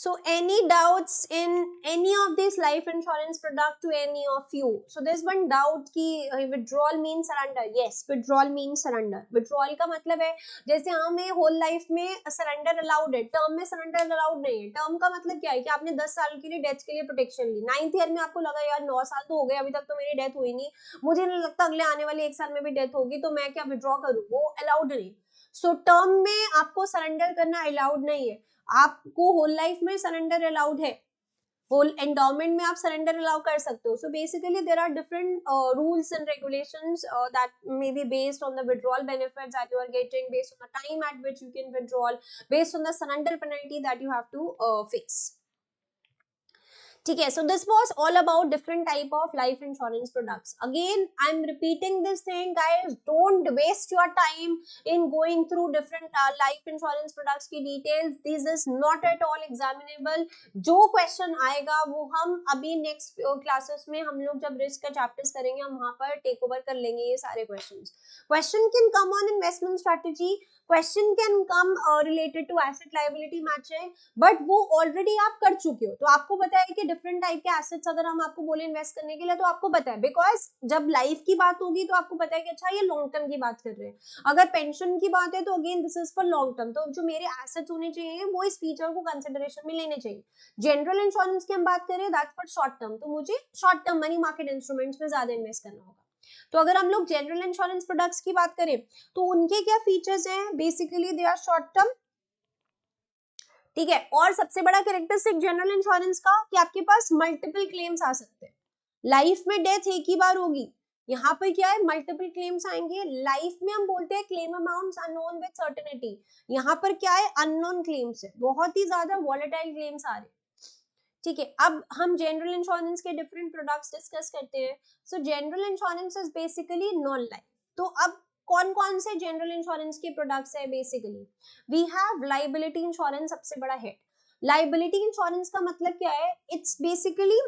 So any doubts in any of these life insurance product to any of you? So there's one doubt कि withdrawal means surrender. Yes, withdrawal means surrender. Withdrawal का मतलब है जैसे हमें whole life में surrender allowed है, term में surrender allowed नहीं है. term का मतलब क्या है कि आपने 10 साल के लिए डेथ के लिए प्रोटेक्शन ली, 9th ईयर में आपको लगा यार 9 साल तो हो गए, अभी तक तो मेरी डेथ हुई नहीं, मुझे नहीं लगता अगले आने वाले 1 साल में भी डेथ होगी, तो मैं क्या विड्रॉ करूँ, वो अलाउड नहीं. सो टर्म में आपको सरेंडर करना अलाउड नहीं है, आपको होल लाइफ में सरेंडर अलाउड है, होल एंडोमेंट में आप सरेंडर अलाउ कर सकते हो. So basically there are different rules and regulations that may be based on the withdrawal benefits that you are getting, based on the time at which you can withdrawal, based on the surrender penalty that you have to fix. ठीक है, so this was all about different type of life insurance products. Again I am repeating this thing guys, don't waste your time in going through different life insurance products की details. This is not at all examinable. जो question आएगा वो हम अभी next classes में हम लोग जब रिस्क का चैप्टर्स करेंगे हम वहां पर टेक ओवर कर लेंगे ये सारे questions. Question can come on investment strategy, question can come related to asset liability matching, but वो ऑलरेडी आप कर चुके हो, तो आपको पता है कि डिफरेंट टाइप के एसेट्स अगर हम आपको बोले इन्वेस्ट करने के लिए तो आपको पता है, बिकॉज जब लाइफ की बात होगी तो आपको पता है कि अच्छा ये लॉन्ग टर्म की बात कर रहे हैं. अगर पेंशन की बात है तो again this is for long term, तो जो मेरे एसेट्स होने चाहिए वो इस फीचर को कंसिडरेशन में लेने चाहिए. जनरल इंश्योरेंस की हम बात करें दैट्स फॉर शॉर्ट टर्म, तो मुझे short term money market instruments में ज्यादा इन्वेस्ट करना होगा. तो अगर हम लोग जनरल इंश्योरेंस प्रोडक्ट्स की बात करें तो उनके क्या फीचर्स हैं, basically they are short term. ठीक है, और सबसे बड़ा कैरेक्टरिस्टिक जनरल इंश्योरेंस का कि आपके पास मल्टीपल क्लेम्स आ सकते हैं. लाइफ में डेथ एक ही बार होगी, यहाँ पर क्या है मल्टीपल क्लेम्स आएंगे. लाइफ में हम बोलते हैं claim amounts unknown with certainty, यहाँ पर क्या है अननोन क्लेम्स है, बहुत ही ज्यादा वॉलेटाइल क्लेम्स आ रहे हैं. ठीक है, अब हम जनरल इंश्योरेंस के डिफरेंट प्रोडक्ट्स डिस्कस करते हैं. So general insurance is basically non life. तो अब कौन कौन से जनरल इंश्योरेंस के प्रोडक्ट्स है, basically we have liability insurance, सबसे बड़ा हेड. लाइबिलिटी इंश्योरेंस का मतलब क्या है, it's basically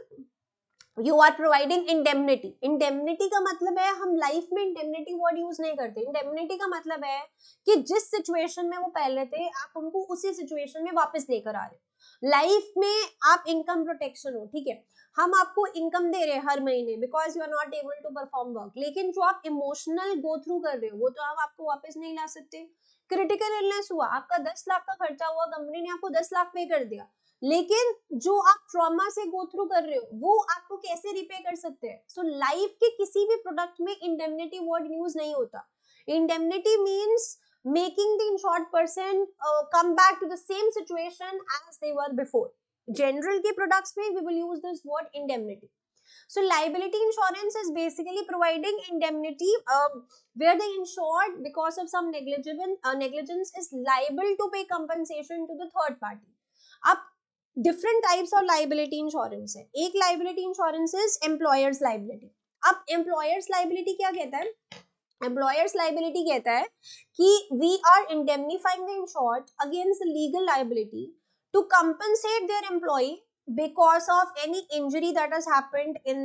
you are providing indemnity. Indemnity का मतलब है हम लाइफ में इंडेमनिटी वर्ड यूज नहीं करते. इंडेमनिटी का मतलब है कि जिस सिचुएशन में वो पहले थे आप उनको उसी सिचुएशन में वापस लेकर आ रहे हो. लाइफ में आप इनकम प्रोटेक्शन हो, ठीक है, हम आपको इनकम दे रहे हैं हर महीने because you are not able to perform work, लेकिन जो आप इमोशनल गो थ्रू कर रहे हो वो तो हम आपको वापस नहीं ला सकते. क्रिटिकल इलनेस हुआ, आपका 10 लाख का खर्चा हुआ, कंपनी ने आपको 10 लाख पे कर दिया, लेकिन जो आप ट्रॉमा से गो थ्रू कर रहे हो वो आपको कैसे रिपे कर सकते हैं. सो लाइफ के किसी भी प्रोडक्ट में इंडेमनिटी वर्ड यूज नहीं होता. Indemnity means making the insured person come back to the same situation as they were before. General के products में we will use this word indemnity. So liability insurance is basically providing indemnity where the insured because of some negligence is liable to pay compensation to the third party. अब different types of liability insurance है. एक liability insurance is employer's liability. अब employer's liability क्या कहता है, employers liability कहता है कि we are indemnifying the insured against legal liability to compensate their employ because of any injury that has happened in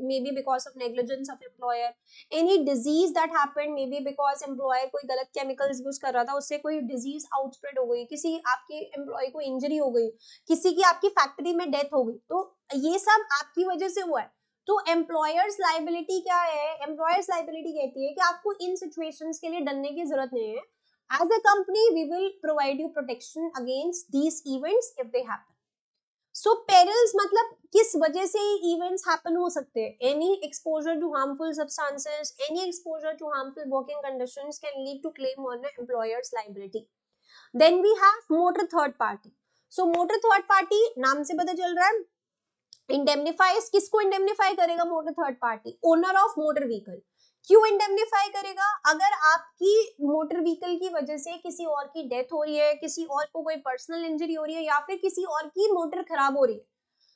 maybe because of negligence of employer, any disease that happened maybe because employer कोई गलत chemicals use कर रहा था उससे कोई disease outspread हो गई, किसी आपके employee को injury हो गई, किसी की आपकी फैक्ट्री में डेथ हो गई, तो ये सब आपकी वजह से हुआ है. तो एम्प्लॉयर्स लाइबिलिटी क्या है, एम्प्लॉयर्स लाइबिलिटी कहती है कि आपको इन सिचुएशंस के लिए डरने की जरूरत नहीं है. As a company we will provide you protection against these events if they happen. So perils मतलब किस वजह से इवेंट्स हैपन हो सकते हैं. Any exposure to harmful substances, any exposure to harmful working conditions can lead to claim on employers liability. Then we have motor third party. So motor third party नाम से पता चल रहा है इंडेमनीफाइज किसको इंडेमनीफाई करेगा, motor third party, owner of motor vehicle. क्यों indemnify करेगा, अगर आपकी मोटर व्हीकल की वजह से किसी और की डेथ हो रही है, किसी और को कोई पर्सनल इंजरी हो रही है या फिर किसी और की मोटर खराब हो रही है.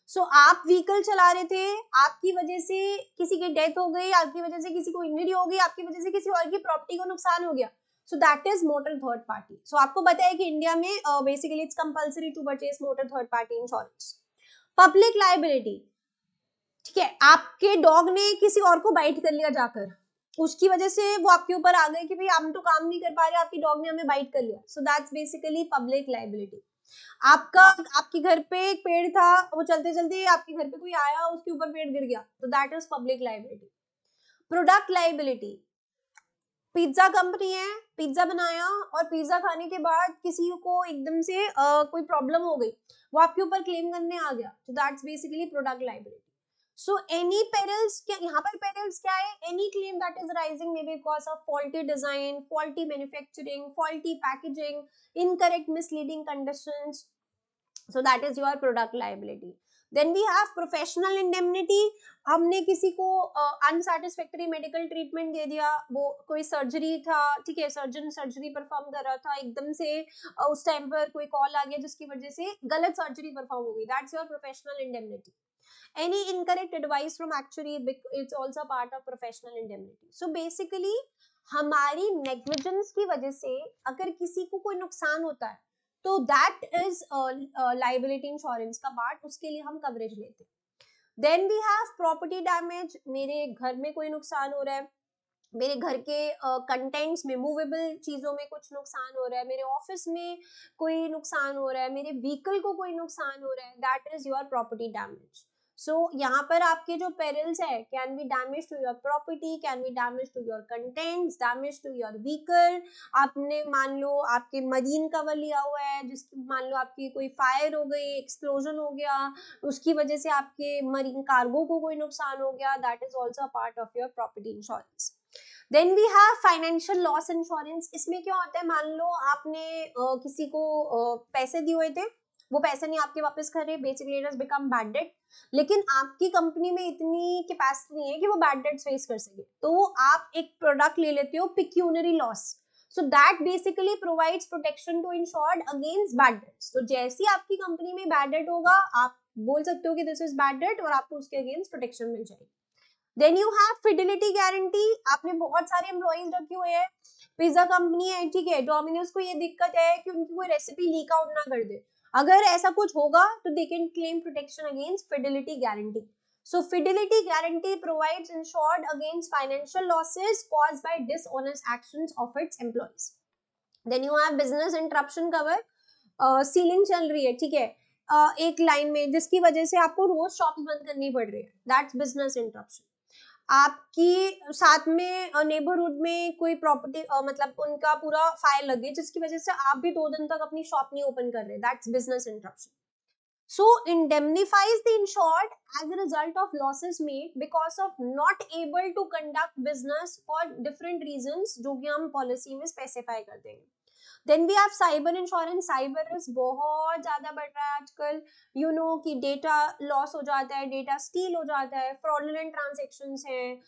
सो आप व्हीकल चला रहे थे, आपकी वजह से किसी की डेथ हो गई, आपकी वजह से किसी को इंजरी हो गई, आपकी वजह से किसी और की प्रॉपर्टी को नुकसान हो गया, so that is motor third party. So आपको पता है कि इंडिया में basically it's compulsory to purchase motor third party insurance. Public liability, ठीक है, आपके डॉग ने किसी और को बाइट कर लिया जाकर, उसकी वजह से वो आपके ऊपर आ गए कि भाई हम तो काम नहीं कर पा रहे, आपकी डॉग ने हमें बाइट कर लिया, so that's basically public liability. आपका आपके घर पे एक पेड़ था, वो चलते चलते आपके घर पे कोई आया, उसके ऊपर पेड़ गिर गया, तो that is public liability. Product liability, pizza company है, पिज्जा बनाया और पिज्जा खाने के बाद किसी को एकदम से कोई प्रॉब्लम हो गई, वो आपके ऊपर क्लेम करने आ गया, तो that's basically product liability. So any perils, क्या यहाँ पर पेरिल्स क्या है, any claim that is rising may be because of faulty design, faulty manufacturing, faulty packaging, incorrect misleading conditions, so that is your product liability. Then we have professional indemnity, हमने किसी को अनसेटिस्फैक्टरी medical treatment दे दिया, वो कोई surgery था, ठीक है, surgeon surgery perform कर रहा था, एकदम से उस टाइम पर कोई कॉल आ गया जिसकी वजह से गलत सर्जरी परफॉर्म हो गई, that's your professional indemnity. Any incorrect advice from actuary, it's also a part of professional indemnity. So basically हमारी नेग्लिजेंस की वजह से अगर किसी को कोई नुकसान होता है, तो दैट इज लाइबिलिटी इंश्योरेंस का पार्ट, उसके लिए हम कवरेज लेते हैं. Then we have property damage, मेरे घर में कोई नुकसान हो रहा है, मेरे घर के कंटेंट्स में, मूवेबल चीजों में कुछ नुकसान हो रहा है, मेरे ऑफिस में कोई नुकसान हो रहा है, मेरे व्हीकल को कोई नुकसान हो रहा है, that is your property damage. So यहाँ पर आपके जो पेरिल्स है, can be damage to your property, can be damage to your contents, damage to your vehicle. आपने मान लो आपके मरीन कवर लिया हुआ है, जिसकी मान लो आपकी कोई फायर हो गई, एक्सप्लोजन हो गया, उसकी वजह से आपके मरीन कार्गो को कोई नुकसान हो गया, that is also a part of your property insurance. Then we have financial loss insurance. इसमें क्या होता है, मान लो आपने किसी को पैसे दिए हुए थे, वो पैसे नहीं आपके वापस करे, basically it has become bad debt, लेकिन आपकी कंपनी में इतनी कैपेसिटी नहीं है कि वो बैड डेट्स फेस कर सके, तो आप एक प्रोडक्ट ले लेते हो, pecuniary loss. So that basically provides protection to insured against bad debts. तो जैसे ही आपकी कंपनी में बैड डेट होगा, आप बोल सकते हो कि दिस इज बैड डेट, और आपको उसके अगेंस्ट प्रोटेक्शन मिल जाएगी. Then you have fidelity guarantee. आपने बहुत सारे एम्प्लॉइज रखे हुए हैं, पिज्जा कंपनी है, ठीक है, डोमिनोज को ये दिक्कत है कि उनकी कोई रेसिपी लीक आउट ना कर दे, अगर ऐसा कुछ होगा तो they can claim protection against fidelity guarantee. So fidelity guarantee provides insured against financial losses caused by dishonest actions of its employees. Then you have business interruption cover. Ceiling चल रही है, ठीक है, एक लाइन में, जिसकी वजह से आपको रोज शॉप्स बंद करनी पड़ रही है, दैट्स बिजनेस इंटरप्शन. आपकी साथ में नेबरहुड में कोई प्रॉपर्टी, मतलब उनका पूरा फायर लगे, जिसकी वजह से आप भी 2 दिन तक अपनी शॉप नहीं ओपन कर रहे, that's business interruption. So indemnifies the insured as a result of losses made because of not able to conduct business for different reasons, जो कि हम पॉलिसी में स्पेसिफाई कर देंगे. Then we have cyber insurance. Cyber risk बहुत ज्यादा बढ़ रहा है आजकल, यू नो कि डेटा लॉस हो जाता है, डेटा स्टील हो जाता है, फ्रॉडुलेंट ट्रांजैक्शंस हैं,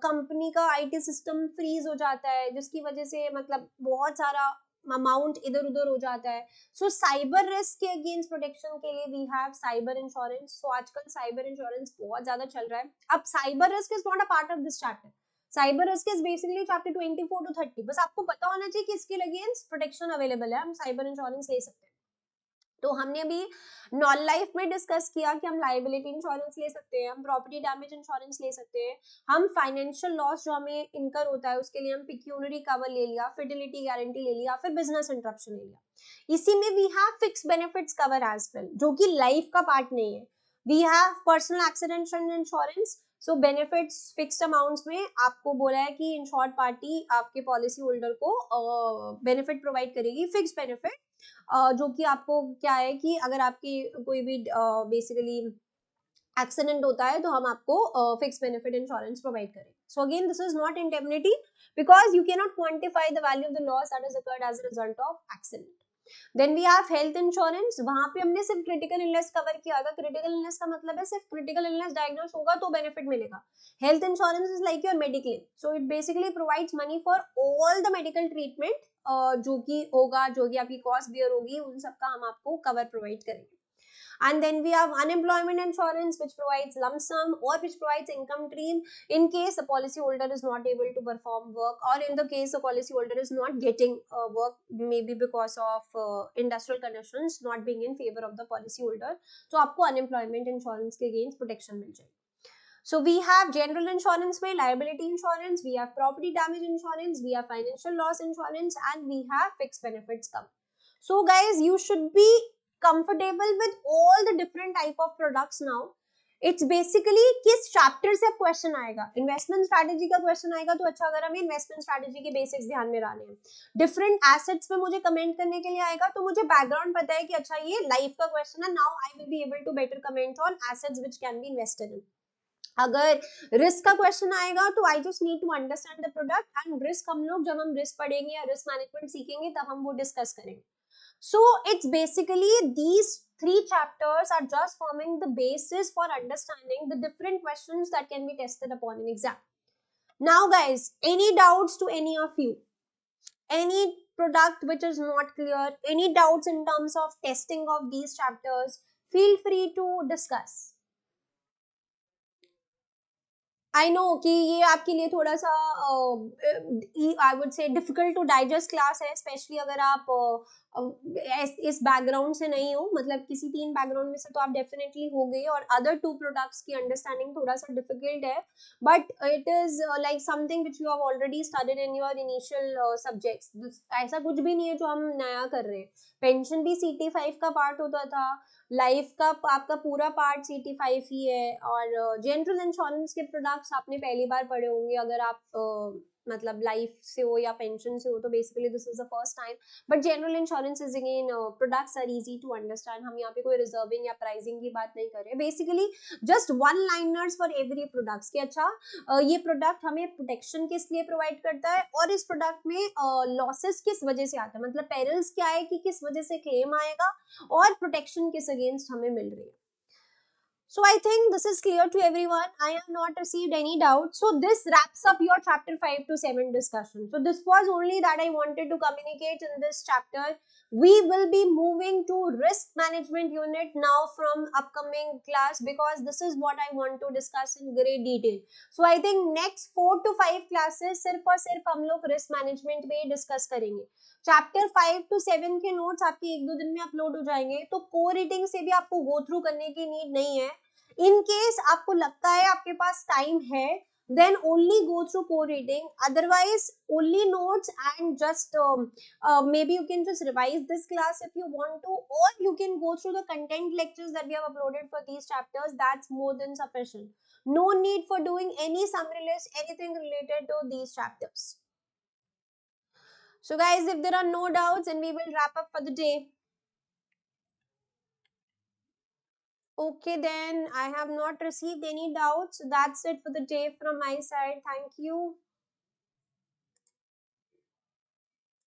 कंपनी का आईटी सिस्टम फ्रीज हो जाता है, जिसकी वजह से मतलब बहुत सारा अमाउंट इधर उधर हो जाता है. सो साइबर रिस्क के अगेंस्ट प्रोटेक्शन के लिए वी हैव साइबर इंश्योरेंस. सो आजकल साइबर इंश्योरेंस बहुत ज्यादा चल रहा है. अब cyber risk is not a part of this chapter. Cyber risk is basically chapter 24 to 30. बस आपको पता होना चाहिए कि इसके अगेंस्ट प्रोटेक्शन अवेलेबल है, हम साइबर इंश्योरेंस ले सकते हैं. तो हमने अभी नॉन लाइफ में डिस्कस किया कि हम लाइबिलिटी इंश्योरेंस ले सकते हैं, हम प्रॉपर्टी डैमेज इंश्योरेंस ले सकते हैं, हम फाइनेंशियल लॉस जो हमें इनकर होता है उसके लिए हम पिक्यूनरी कवर ले लिया, फिडिलिटी गारंटी ले लिया, फिर बिजनेस इंटरप्शन ले लिया. इसी में we have fix benefits cover as well, जो कि लाइफ का पार्ट नहीं है. We have personal accident insurance. So benefits fixed amounts में आपको बोला है कि इंश्योर्ड पार्टी आपके पॉलिसी होल्डर को बेनिफिट प्रोवाइड करेगी, फिक्स बेनिफिट, जो कि आपको क्या है कि अगर आपकी कोई भी बेसिकली एक्सीडेंट होता है, तो हम आपको फिक्स बेनिफिट इंश्योरेंस प्रोवाइड करें. So again this is not indemnity, because you can not quantify the value of the loss that is occurred as a result of accident. Then we have health insurance. वहां पे हमने सिर्फ critical illness cover किया था. Critical illness का मतलब है सिर्फ क्रिटिकल इलनेस डायग्नोस होगा तो बेनिफिट मिलेगा. Health insurance is like your mediclaim. So it basically provides money for all the medical treatment, जो कि होगा, जो कि आपकी कॉस्ट बियर होगी, उन सबका हम आपको कवर प्रोवाइड करेंगे. And then we have unemployment insurance, which provides lump sum or which provides income stream in case the policy holder is not able to perform work, or in the case the policy holder is not getting work, maybe because of industrial conditions not being in favor of the policy holder. So आपको unemployment insurance के against protection मिल जाएगी. So we have general insurance में liability insurance, we have property damage insurance, we have financial loss insurance, and we have fixed benefits cover. So guys, you should be comfortable with all the different type of products now. It's basically किस chapter से question आएगा, investment strategy का question आएगा तो अच्छा, अगर हमें investment strategy के बेसिक्स ध्यान में डालने हैं, डिफरेंट एसेट्स पे मुझे कमेंट करने के लिए आएगा तो मुझे बैकग्राउंड पता है कि अच्छा ये लाइफ का क्वेश्चन है, now I will be able to better comment on assets which can be invested in. अगर रिस्क का क्वेश्चन आएगा तो I just need to understand the product and risk, हम लोग जब हम रिस्क पढ़ेंगे या रिस्क मैनेजमेंट सीखेंगे तब हम वो डिस्कस करेंगे। So it's basically these three chapters are just forming the basis for understanding the different questions that can be tested upon an exam. Now guys, any doubts to any of you? Any product which is not clear? Any doubts in terms of testing of these chapters? Feel free to discuss. I know कि ये आपके लिए थोड़ा सा I would say difficult to digest class है, specially अगर आप इस बैकग्राउंड से नहीं हो, मतलब किसी तीन बैकग्राउंड में से तो आप डेफिनेटली हो गए, और अदर टू प्रोडक्ट्स की अंडरस्टैंडिंग थोड़ा सा डिफिकल्ट है, but it is like something which you have already studied in your initial subjects. ऐसा कुछ भी नहीं है जो हम नया कर रहे हैं। पेंशन भी CT5 का पार्ट होता था, लाइफ का आपका पूरा पार्ट CT5 ही है, और जनरल इंश्योरेंस के प्रोडक्ट्स आपने पहली बार पढ़े होंगे अगर आप मतलब लाइफ से हो या पेंशन से हो, तो basically this is the first time. But general insurance is again products are easy to understand. हम यहाँ पे कोई रिजर्विंग या प्राइसिंग की बात नहीं कर रहे, basically just one liners for every products कि अच्छा ये प्रोडक्ट हमें प्रोटेक्शन किस लिए प्रोवाइड करता है, और इस प्रोडक्ट में लॉसेस किस वजह से आता है, मतलब पेरिल्स क्या है कि किस वजह से क्लेम आएगा, और प्रोटेक्शन किस अगेंस्ट हमें मिल रही है। So I think this is clear to everyone. I have not received any doubt. So this wraps up your chapter 5 to 7 discussion. So this was only that I wanted to communicate in this chapter. We will be moving to risk management unit now from upcoming class, because this is what I want to discuss in great detail. So I think next 4 to 5 classes सिर्फ और सिर्फ हम लोग risk management पे discuss करेंगे। Chapter 5 to 7 के notes आपके एक दो दिन में अपलोड हो जाएंगे, तो को रीडिंग से भी आपको गो थ्रू करने की नीड नहीं है। इन केस आपको लगता है आपके पास टाइम है, then only go through co-reading, otherwise only notes and just maybe you can just revise this class if you want to, or you can go through the content lectures that we have uploaded for these chapters. That's more than sufficient. No need for doing any summary list, anything related to these chapters. So guys, if there are no doubts, then we will wrap up for the day. Okay, then I have not received any doubts. So that's it for the day from my side. Thank you.